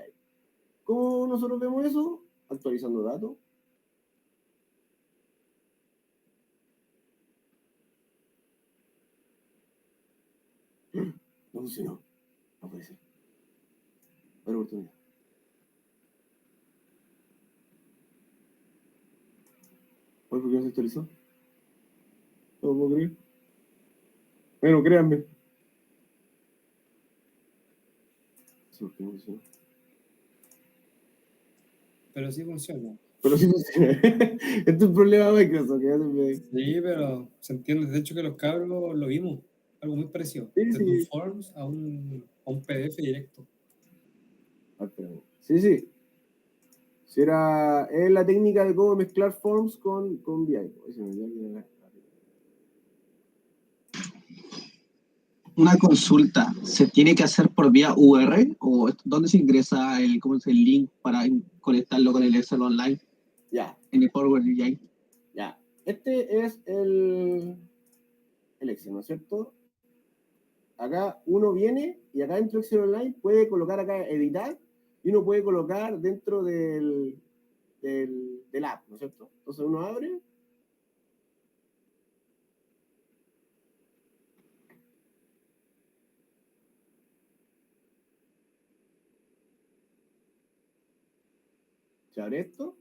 ¿Cómo nosotros vemos eso? Actualizando datos. No funcionó. No puede ser. Buena oportunidad. ¿Por qué no se actualizó? No lo puedo creer. Bueno, créanme. ¿Por qué no funcionó? Pero sí funciona. Pero sí funciona. Este es un problema de Microsoft. Sí, pero se entiende. De hecho, que los cabros lo vimos. Algo muy parecido. Sí, Desde sí. un Forms a un PDF directo. Sí, sí. Si era, es la técnica de cómo mezclar forms con BI. Una consulta, ¿se tiene que hacer por vía UR o dónde se ingresa cómo es el link para conectarlo con el Excel Online Ya, en el Power BI? ya. Este es el Excel, ¿no es cierto? Acá uno viene y acá dentro de Excel Online puede colocar acá editar y uno puede colocar dentro del app, ¿no es cierto? Entonces uno abre. Se abre esto.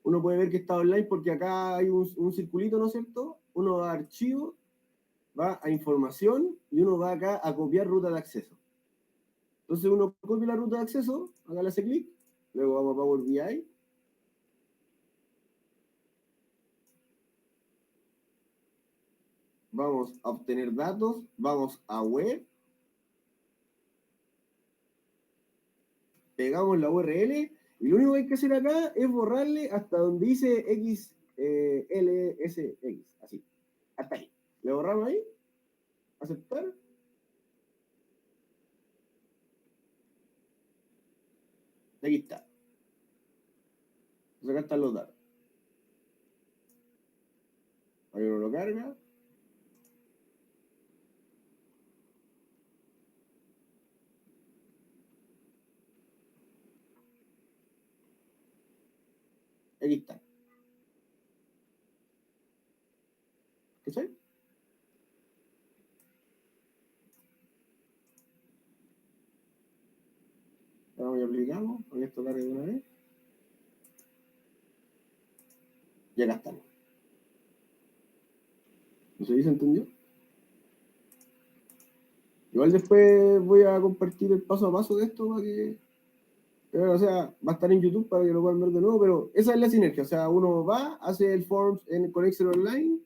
Uno puede ver que está online porque acá hay un circulito, ¿no es cierto? Uno va a archivo, va a información y uno va acá a copiar ruta de acceso. Entonces uno copia la ruta de acceso, acá le hace clic, luego vamos a Power BI. Vamos a obtener datos, vamos a web, pegamos la URL y lo único que hay que hacer acá es borrarle hasta donde dice XLSX, así, hasta ahí. Le borramos ahí, aceptar. Y aquí está. Entonces acá están los datos. Ahí uno lo carga. Aquí está. ¿Cachai? Ahora y aplicamos, con esto carga de una vez. Y acá estamos. ¿No se entendió? Igual después voy a compartir el paso a paso de esto para que, o sea, va a estar en YouTube para que lo puedan ver de nuevo, pero esa es la sinergia. O sea, uno va, hace el Forms con Excel Online,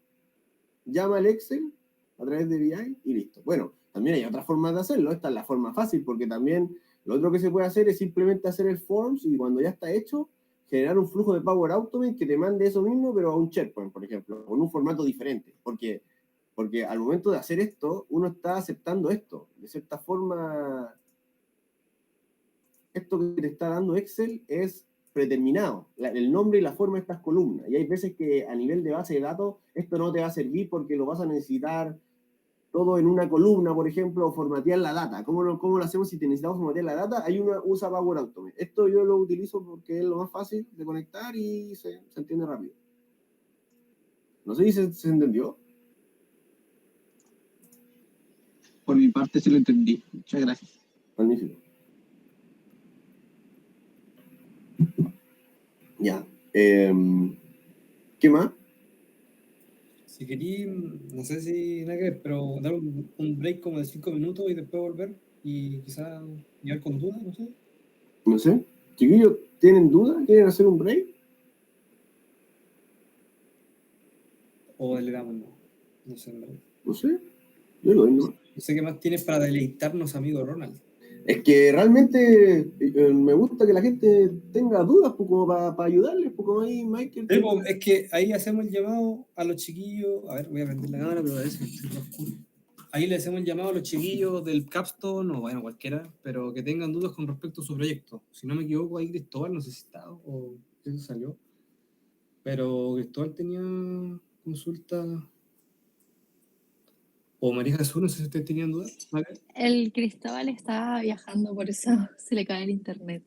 llama al Excel a través de BI y listo. Bueno, también hay otras formas de hacerlo. Esta es la forma fácil porque también lo otro que se puede hacer es simplemente hacer el Forms y cuando ya está hecho, generar un flujo de Power Automate que te mande eso mismo, pero a un checkpoint, por ejemplo, con un formato diferente. Porque al momento de hacer esto, uno está aceptando esto. De cierta forma, esto que te está dando Excel es predeterminado, el nombre y la forma de estas columnas. Y hay veces que a nivel de base de datos, esto no te va a servir porque lo vas a necesitar todo en una columna, por ejemplo, o formatear la data. ¿Cómo lo hacemos si te necesitamos formatear la data? Hay una usa Power Automate. Esto yo lo utilizo porque es lo más fácil de conectar y se entiende rápido. No sé si se entendió. Por mi parte sí lo entendí. Muchas gracias. Magnífico. Ya. ¿Qué más? Si querí, no sé si nada que ver, pero dar un break como de 5 minutos y después volver y quizás llegar con dudas, no sé. No sé. Chiquillos, ¿tienen dudas? ¿Quieren hacer un break? O le damos, no sé, en verdad. No sé. Yo lo doy, ¿no? No sé qué más tienes para deleitarnos, amigo Ronald. Es que realmente me gusta que la gente tenga dudas, pues, como para ayudarles, pues, como ahí Michael. Sí, pues, es que ahí hacemos el llamado a los chiquillos. A ver, voy a prender la cámara, pero parece que está oscuro. Ahí le hacemos el llamado a los chiquillos del Capstone, o bueno, cualquiera, pero que tengan dudas con respecto a su proyecto. Si no me equivoco, ahí Cristóbal, no sé si está o eso salió. Pero Cristóbal tenía consulta. O María Jesús, no sé si ustedes tenían dudas. ¿Vale? El Cristóbal estaba viajando, por eso se le cae el internet.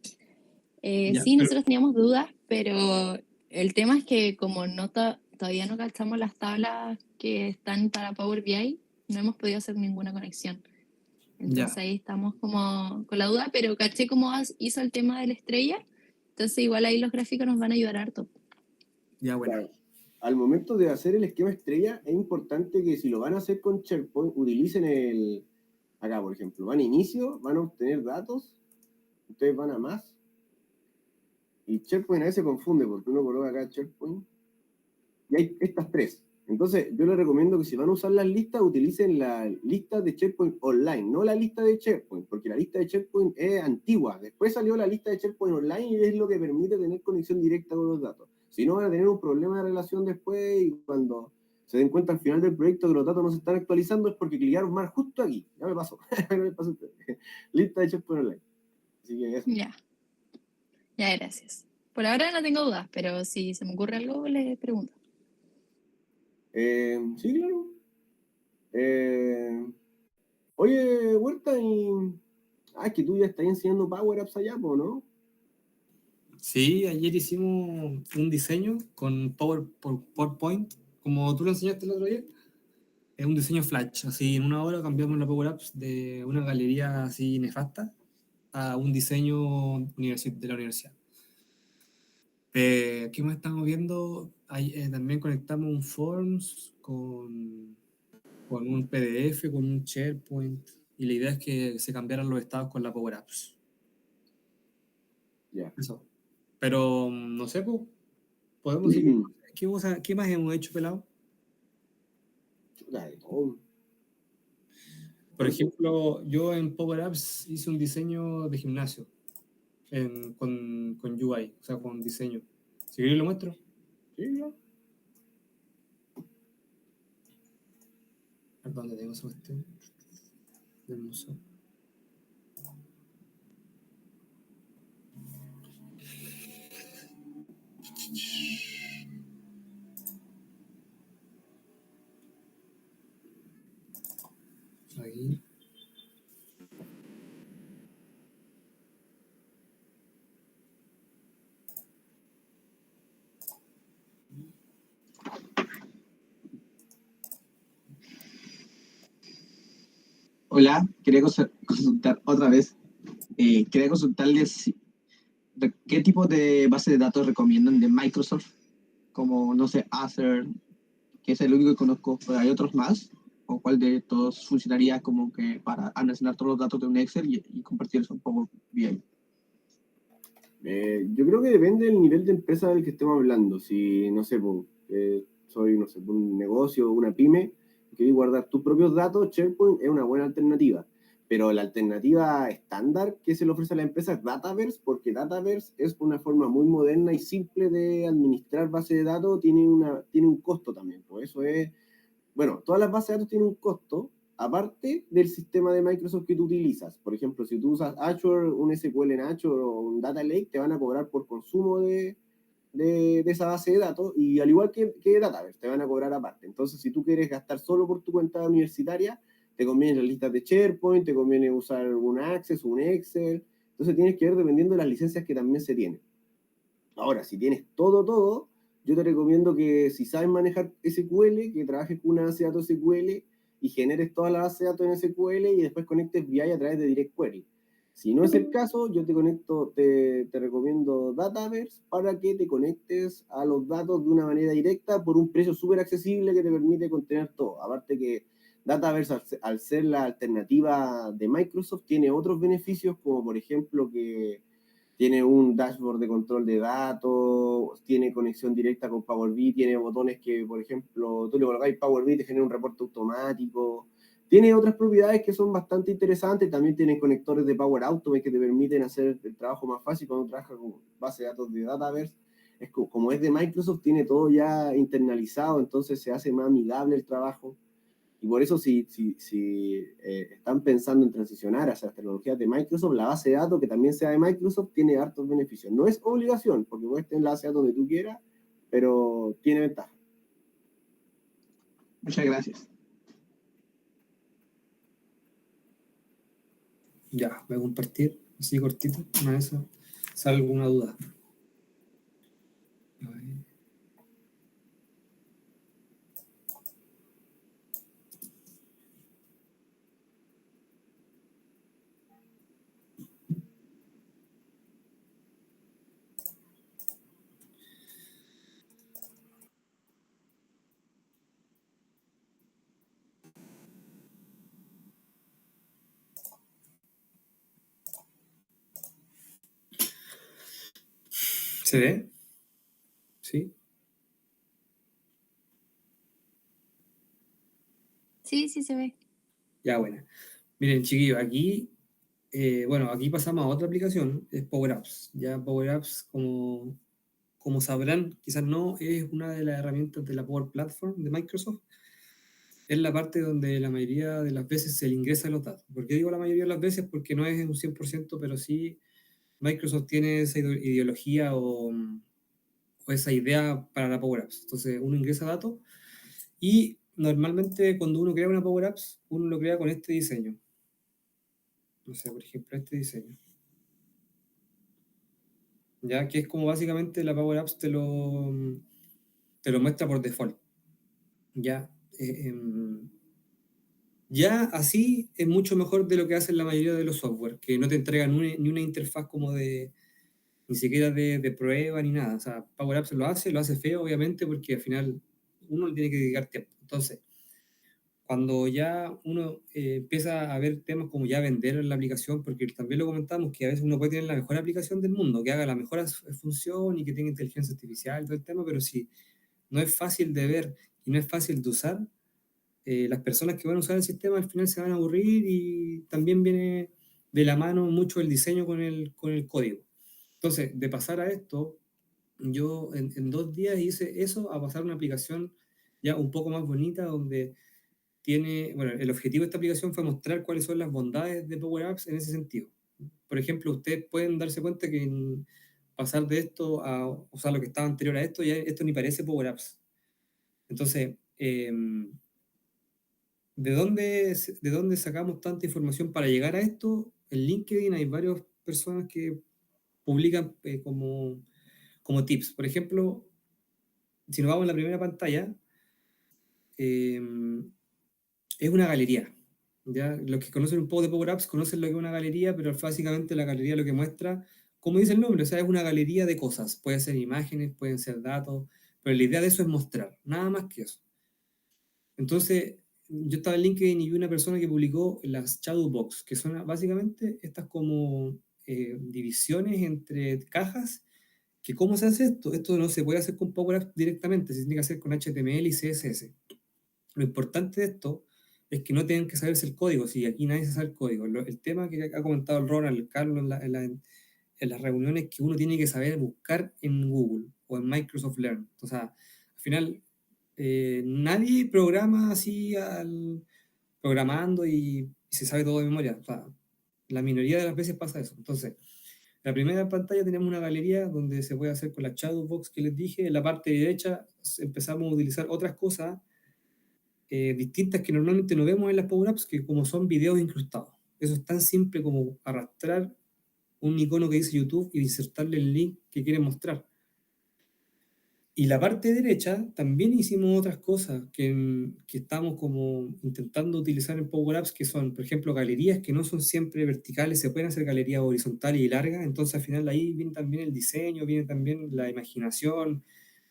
Ya, Sí, pero- nosotros teníamos dudas, pero el tema es que como todavía no cachamos las tablas que están para Power BI, no hemos podido hacer ninguna conexión. Entonces Ya. ahí estamos como con la duda, pero caché cómo hizo el tema de la estrella. Entonces igual ahí los gráficos nos van a ayudar harto. Ya, bueno. Claro. Al momento de hacer el esquema estrella, es importante que si lo van a hacer con SharePoint, utilicen acá, por ejemplo, van a inicio, van a obtener datos, ustedes van a más, y SharePoint a veces se confunde porque uno coloca acá SharePoint, y hay estas tres. Entonces, yo les recomiendo que si van a usar las listas, utilicen la lista de SharePoint Online, no la lista de SharePoint, porque la lista de SharePoint es antigua. Después salió la lista de SharePoint Online y es lo que permite tener conexión directa con los datos. Si no, van a tener un problema de relación después y cuando se den cuenta al final del proyecto que los datos no se están actualizando es porque clicaron mal justo aquí. Ya me pasó. No me pasó a ustedes. Lista de SharePoint Online. Así que eso. Ya, ya, gracias. Por ahora no tengo dudas, pero si se me ocurre algo, le pregunto. Sí, claro. Oye, Huerta, es que tú ya estás enseñando Power Apps allá, ¿no? Sí, ayer hicimos un diseño con PowerPoint, como tú lo enseñaste el otro día. Es un diseño Flash, así en una hora cambiamos la Power Apps de una galería así nefasta a un diseño de la universidad. ¿Qué más estamos viendo? También conectamos un Forms con un PDF, con un SharePoint, y la idea es que se cambiaran los estados con la Power Apps. Ya. Eso. Pero no sé, pues, podemos seguir. ¿Qué más hemos hecho, pelado? Chuta, de todo. Por ejemplo, yo en Power Apps hice un diseño de gimnasio con UI, o sea, con diseño. Si queréis lo muestro. Sí, ya. ¿Dónde tengo esa cuestión? Del museo. Aquí. Hola, quería consultar otra vez. Quería consultarles qué tipo de base de datos recomiendan de Microsoft, como, no sé, Azure, que es el único que conozco, pero hay otros más, o cuál de todos funcionaría como que para almacenar todos los datos de un Excel y compartirlos un poco bien. Yo creo que depende del nivel de empresa del que estemos hablando. Si, no sé, soy, no sé, un negocio, una pyme, quieres guardar tus propios datos, SharePoint es una buena alternativa. Pero la alternativa estándar que se le ofrece a la empresa es Dataverse, porque Dataverse es una forma muy moderna y simple de administrar bases de datos, tiene un costo también. Por eso es, bueno, todas las bases de datos tienen un costo, aparte del sistema de Microsoft que tú utilizas. Por ejemplo, si tú usas Azure, un SQL en Azure o un Data Lake, te van a cobrar por consumo de esa base de datos, y al igual que Dataverse, te van a cobrar aparte. Entonces, si tú quieres gastar solo por tu cuenta universitaria, te conviene las listas de SharePoint, te conviene usar un Access, un Excel. Entonces, tienes que ver dependiendo de las licencias que también se tienen. Ahora, si tienes todo, yo te recomiendo que si sabes manejar SQL, que trabajes con una base de datos SQL y generes toda la base de datos en SQL y después conectes BI a través de Direct Query. Si no es el caso, yo te recomiendo Dataverse para que te conectes a los datos de una manera directa por un precio súper accesible que te permite contener todo. Aparte que Dataverse, al ser la alternativa de Microsoft, tiene otros beneficios, como por ejemplo que tiene un dashboard de control de datos, tiene conexión directa con Power BI, tiene botones que, por ejemplo, tú le colocáis Power BI y te genera un reporte automático. Tiene otras propiedades que son bastante interesantes. También tiene conectores de Power Automate que te permiten hacer el trabajo más fácil cuando trabajas con base de datos de Dataverse. Como es de Microsoft, tiene todo ya internalizado, entonces se hace más amigable el trabajo. Y por eso, si están pensando en transicionar hacia las tecnologías de Microsoft, la base de datos que también sea de Microsoft tiene hartos beneficios. No es obligación, porque puedes tener la base de datos donde tú quieras, pero tiene ventaja. Muchas gracias. Ya, voy a compartir así cortito, una vez sale alguna duda. A ver. ¿Se ve? ¿Sí? Sí, sí se ve. Ya, bueno. Miren, chiquillos, aquí, bueno, aquí pasamos a otra aplicación, es Power Apps. Ya Power Apps, como sabrán, quizás no, es una de las herramientas de la Power Platform de Microsoft. Es la parte donde la mayoría de las veces se le ingresa los datos. ¿Por qué digo la mayoría de las veces? Porque no es un 100%, pero sí Microsoft tiene esa ideología o esa idea para la Power Apps. Entonces uno ingresa datos y normalmente cuando uno crea una Power Apps, uno lo crea con este diseño. No sé, por ejemplo, este diseño. Ya que es como básicamente la Power Apps te lo muestra por default. Ya, ya así es mucho mejor de lo que hacen la mayoría de los software, que no te entregan ni una interfaz como ni siquiera de prueba ni nada. O sea, Power Apps lo hace feo, obviamente, porque al final uno le tiene que dedicar tiempo. Entonces, cuando ya uno empieza a ver temas como ya vender la aplicación, porque también lo comentamos, que a veces uno puede tener la mejor aplicación del mundo, que haga la mejor función y que tenga inteligencia artificial y todo el tema, pero si no es fácil de ver y no es fácil de usar, las personas que van a usar el sistema al final se van a aburrir y también viene de la mano mucho el diseño con el código. Entonces, de pasar a esto, yo en 2 días hice eso a pasar a una aplicación ya un poco más bonita donde bueno, el objetivo de esta aplicación fue mostrar cuáles son las bondades de Power Apps en ese sentido. Por ejemplo, ustedes pueden darse cuenta que en pasar de esto a usar lo que estaba anterior a esto, ya esto ni parece Power Apps. Entonces, ¿de dónde sacamos tanta información para llegar a esto? En LinkedIn hay varias personas que publican como tips. Por ejemplo, si nos vamos a la primera pantalla, eh, es una galería. ¿Ya? Los que conocen un poco de Power Apps conocen lo que es una galería, pero básicamente la galería lo que muestra, como dice el nombre, o sea, es una galería de cosas. Pueden ser imágenes, pueden ser datos, pero la idea de eso es mostrar, nada más que eso. Entonces, yo estaba en LinkedIn y vi una persona que publicó las Shadowbox, que son básicamente estas como divisiones entre cajas, que ¿cómo se hace esto? Esto no se puede hacer con Power Apps directamente, se tiene que hacer con HTML y CSS. Lo importante de esto es que no tengan que saberse el código, si aquí nadie se sabe el código. El tema que ha comentado el Ronald, el Carlos en las reuniones, que uno tiene que saber buscar en Google o en Microsoft Learn. O sea, al final, nadie programa así programando y se sabe todo de memoria. O sea, la minoría de las veces pasa eso. Entonces, en la primera pantalla tenemos una galería donde se puede hacer con la Shadowbox que les dije. En la parte derecha empezamos a utilizar otras cosas distintas que normalmente no vemos en las Power Apps, que como son videos incrustados. Eso es tan simple como arrastrar un icono que dice YouTube y insertarle el link que quiere mostrar. Y la parte derecha también hicimos otras cosas que estamos como intentando utilizar en Power Apps, que son, por ejemplo, galerías que no son siempre verticales, se pueden hacer galerías horizontales y largas, entonces al final ahí viene también el diseño, viene también la imaginación,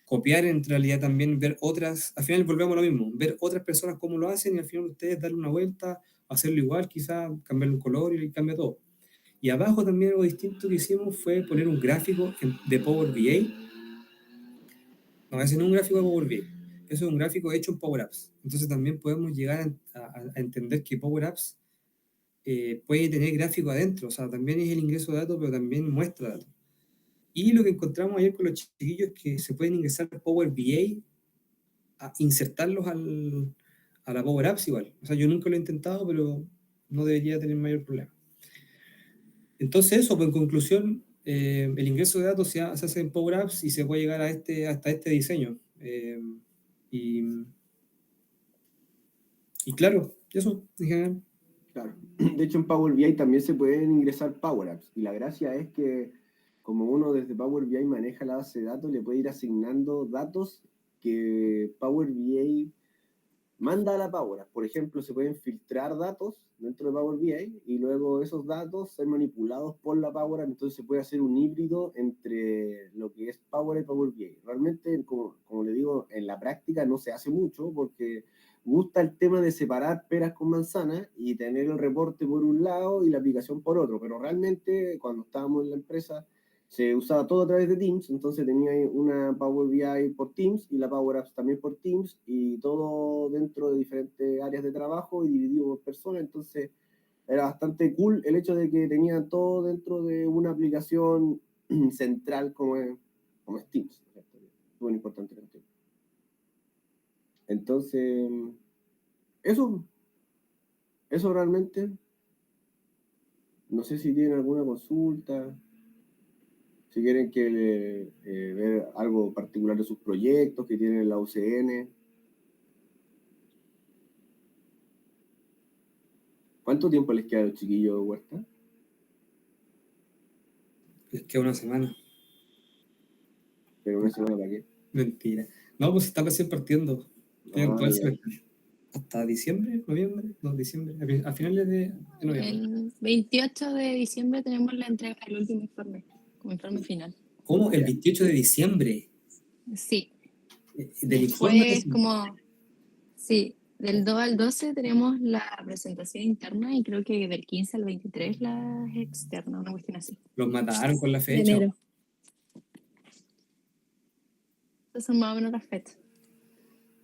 copiar en realidad también, ver otras, al final volvemos a lo mismo, ver otras personas cómo lo hacen y al final ustedes darle una vuelta, hacerlo igual quizá, cambiar un color y cambia todo. Y abajo también algo distinto que hicimos fue poner un gráfico de Power BI. No, ese no es un gráfico de Power BI, eso es un gráfico hecho en Power Apps. Entonces también podemos llegar a entender que Power Apps puede tener gráfico adentro, o sea, también es el ingreso de datos, pero también muestra datos. Y lo que encontramos ayer con los chiquillos es que se pueden ingresar Power BI a insertarlos a la Power Apps igual. O sea, yo nunca lo he intentado, pero no debería tener mayor problema. Entonces eso, pues en conclusión, el ingreso de datos se hace en Power Apps y se puede llegar hasta este diseño. Y claro, eso en general. Claro. De hecho, en Power BI también se pueden ingresar Power Apps. Y la gracia es que, como uno desde Power BI maneja la base de datos, le puede ir asignando datos que Power BI manda a la Power App. Por ejemplo, se pueden filtrar datos dentro de Power BI y luego esos datos ser manipulados por la Power App. Entonces se puede hacer un híbrido entre lo que es Power y Power BI. Realmente, como le digo, en la práctica no se hace mucho porque gusta el tema de separar peras con manzanas y tener el reporte por un lado y la aplicación por otro. Pero realmente, cuando estábamos en la empresa, se usaba todo a través de Teams, entonces tenía una Power BI por Teams y la Power Apps también por Teams y todo dentro de diferentes áreas de trabajo y dividido por personas, entonces era bastante cool el hecho de que tenía todo dentro de una aplicación central como es Teams. Muy importante. Entonces, eso realmente, no sé si tienen alguna consulta. Si quieren ver algo particular de sus proyectos que tienen en la UCN. ¿Cuánto tiempo les queda a los chiquillos, Huerta? Les queda una semana. ¿Pero una semana para qué? Mentira. No, pues está recién partiendo. Tienen todo el ya. semestre. Hasta diciembre, noviembre, no, diciembre, a finales de noviembre. El 28 de diciembre tenemos la entrega del último informe, como informe final. ¿Cómo? El 28 de diciembre. Sí. Del informe. Después, sí, del 2 al 12 tenemos la presentación interna y creo que del 15 al 23 la externa, una cuestión así. Los mataron con la De fecha. enero. Esas son más o menos las fechas.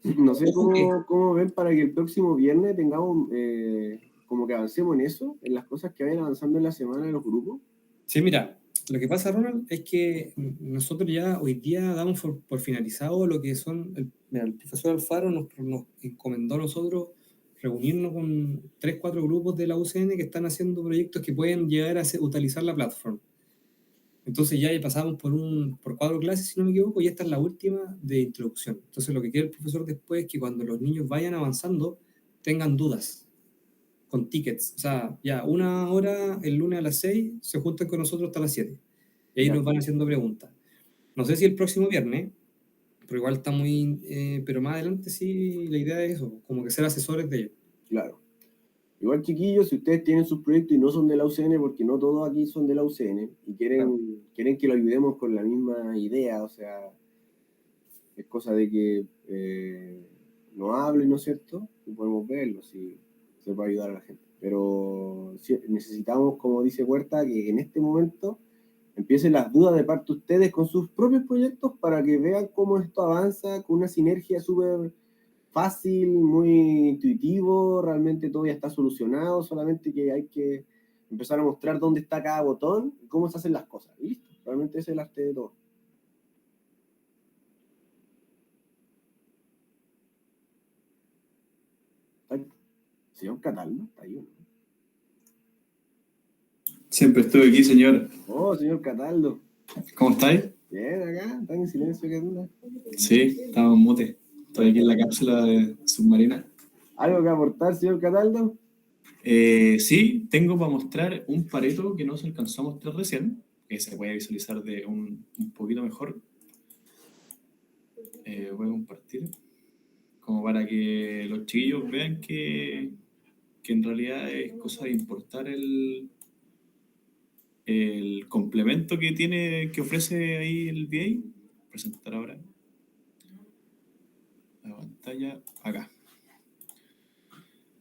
No sé cómo ven para que el próximo viernes tengamos, como que avancemos en eso, en las cosas que vayan avanzando en la semana de los grupos. Sí, mira, lo que pasa, Ronald, es que nosotros ya hoy día damos por finalizado lo que son. El profesor Alfaro nos encomendó a nosotros reunirnos con 3-4 grupos de la UCN que están haciendo proyectos que pueden llegar a utilizar la plataforma. Entonces ya pasamos por 4 clases, si no me equivoco, y esta es la última de introducción. Entonces lo que quiere el profesor después es que cuando los niños vayan avanzando tengan dudas con tickets. O sea, ya una hora el lunes a las 6 se juntan con nosotros hasta las 7. Y ahí nos van haciendo preguntas. No sé si el próximo viernes, pero igual está muy... pero más adelante sí, la idea es eso, como que ser asesores de ellos. Claro. Igual, chiquillos, si ustedes tienen sus proyectos y no son de la UCN, porque no todos aquí son de la UCN, y quieren que lo ayudemos con la misma idea, o sea, es cosa de que nos hablen, ¿no es cierto? Y podemos verlo, si se puede ayudar a la gente. Pero sí, necesitamos, como dice Huerta, que en este momento empiecen las dudas de parte de ustedes con sus propios proyectos para que vean cómo esto avanza con una sinergia súper fácil, muy intuitivo, realmente todo ya está solucionado, solamente que hay que empezar a mostrar dónde está cada botón y cómo se hacen las cosas. Y listo, realmente ese es el arte de todo. Señor Cataldo, está ahí, ¿no? Siempre estuve aquí, señor. Oh, señor Cataldo. ¿Cómo estáis? Bien, acá, están en silencio, ¿qué duda? Sí, estamos en mute. Estoy aquí en la cápsula submarina. ¿Algo que aportar, señor Cataldo? Sí, tengo para mostrar un Pareto que no se alcanzó a mostrar recién, que se puede visualizar de un poquito mejor. Voy a compartir, como para que los chiquillos vean que en realidad es cosa de importar el complemento que ofrece ahí el VA. Presentar ahora la pantalla acá.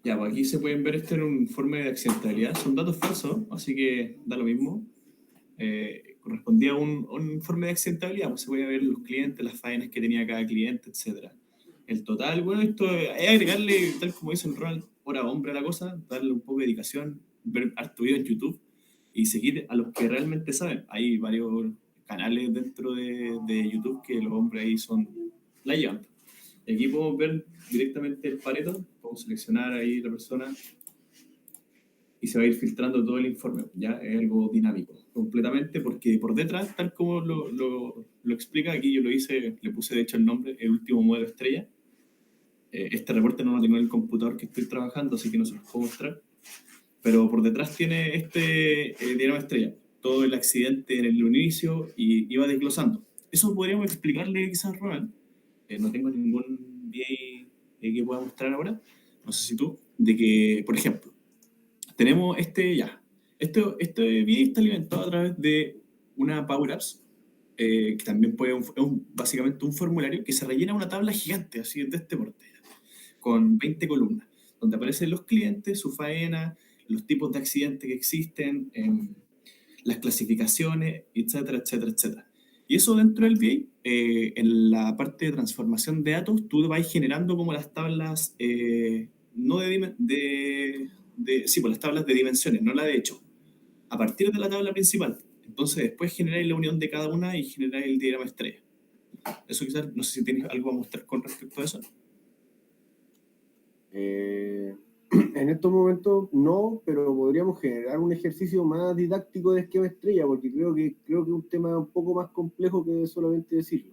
Ya, pues aquí se pueden ver, este en un informe de accidentabilidad. Son datos falsos, así que da lo mismo. Correspondía a un informe de accidentabilidad, pues se puede ver los clientes, las faenas que tenía cada cliente, etc. El total, bueno, esto es agregarle, tal como dice el rol, hora hombre a la cosa, darle un poco de dedicación, ver harto video en YouTube y seguir a los que realmente saben. Hay varios canales dentro de YouTube que los hombres ahí son la llevan. Y aquí podemos ver directamente el Pareto, podemos seleccionar ahí la persona y se va a ir filtrando todo el informe. Ya es algo dinámico, completamente, porque por detrás, tal como lo explica, aquí yo lo hice, le puse de hecho el nombre, el último modelo estrella. Este reporte no lo tengo en el computador que estoy trabajando, así que no se los puedo mostrar. pero por detrás tiene este diagrama estrella, todo el accidente en el inicio y iba desglosando. Eso podríamos explicarle quizás a Ronald. No tengo ningún VA que pueda mostrar ahora, no sé si tú, de que, por ejemplo, tenemos este VA está alimentado a través de una Power Apps, que también básicamente un formulario que se rellena una tabla gigante, así de este porte, con 20 columnas, donde aparecen los clientes, su faena, los tipos de accidentes que existen, las clasificaciones, etcétera, etcétera, etcétera. Y eso dentro del VA, en la parte de transformación de datos, tú vas generando como las tablas, no sí, pues las tablas de dimensiones, no la de hecho, a partir de la tabla principal. Entonces después generáis la unión de cada una y generáis el diagrama estrella. Eso quizás, no sé si tienes algo a mostrar con respecto a eso. En estos momentos no, pero podríamos generar un ejercicio más didáctico de esquema estrella, porque creo que es un tema un poco más complejo que solamente decirlo.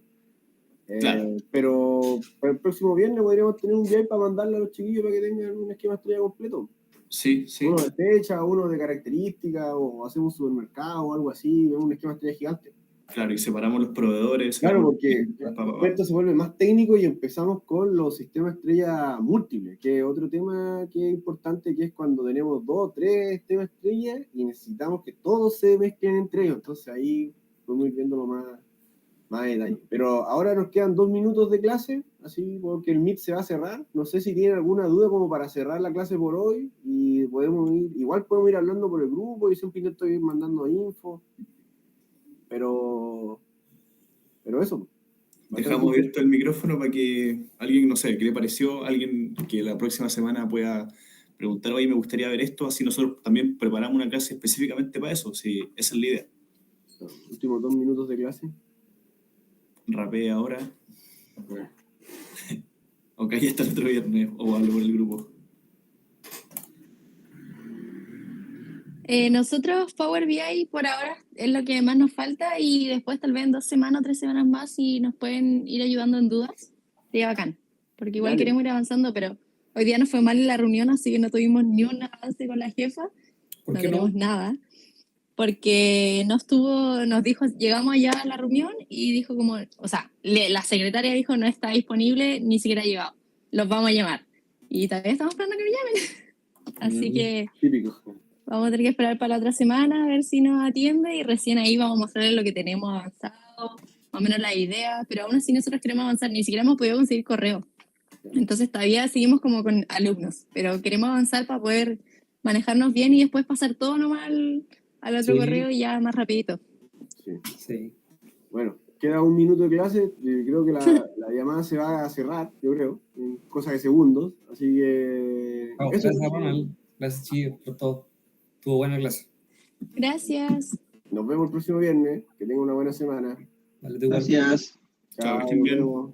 Claro. Pero para el próximo viernes podríamos tener un VA para mandarle a los chiquillos para que tengan un esquema estrella completo. Sí. Uno de fecha, uno de características, o hacemos un supermercado o algo así, un esquema estrella gigante. Claro, y separamos los proveedores. Claro, porque esto se vuelve más técnico y empezamos con los sistemas estrella múltiples, que es otro tema que es importante, que es cuando tenemos 2 o 3 sistemas estrella y necesitamos que todos se mezclen entre ellos. Entonces ahí podemos ir viéndolo más detalle. Pero ahora nos quedan 2 minutos de clase, así porque el Meet se va a cerrar. No sé si tienen alguna duda como para cerrar la clase por hoy y igual podemos ir hablando por el grupo y siempre intento ir mandando info. Pero eso. Dejamos abierto el micrófono para que alguien, no sé, ¿qué le pareció? Alguien que la próxima semana pueda preguntar, oye, me gustaría ver esto, así nosotros también preparamos una clase específicamente para eso, si esa es la idea. Últimos 2 minutos de clase. Rapé ahora. Bueno. Ok, ya está el otro viernes, o hablo por el grupo. Nosotros Power BI por ahora es lo que más nos falta y después tal vez en 2 semanas, 3 semanas más si nos pueden ir ayudando en dudas, sería bacán, porque igual queremos ir avanzando, pero hoy día nos fue mal en la reunión, así que no tuvimos ni un avance con la jefa, no tenemos nada, porque nos dijo, llegamos allá a la reunión y dijo como, o sea, la secretaria dijo no está disponible, ni siquiera ha llegado, los vamos a llamar, y todavía estamos esperando que nos llamen, así que... Típico. Vamos a tener que esperar para la otra semana a ver si nos atiende y recién ahí vamos a mostrarle lo que tenemos avanzado, más o menos la idea, pero aún así nosotros queremos avanzar, ni siquiera hemos podido conseguir correo. Entonces todavía seguimos como con alumnos, pero queremos avanzar para poder manejarnos bien y después pasar todo nomás al otro correo y ya más rapidito. Sí. Bueno, queda 1 minuto de clase, creo que la llamada se va a cerrar, yo creo, en cosa de segundos, así que... Gracias, Ronald. Gracias, Chido, por todo. Tuvo buena clase. Gracias. Nos vemos el próximo viernes. Que tengan una buena semana. Vale, Gracias. Chao, que estén bien. Nos vemos.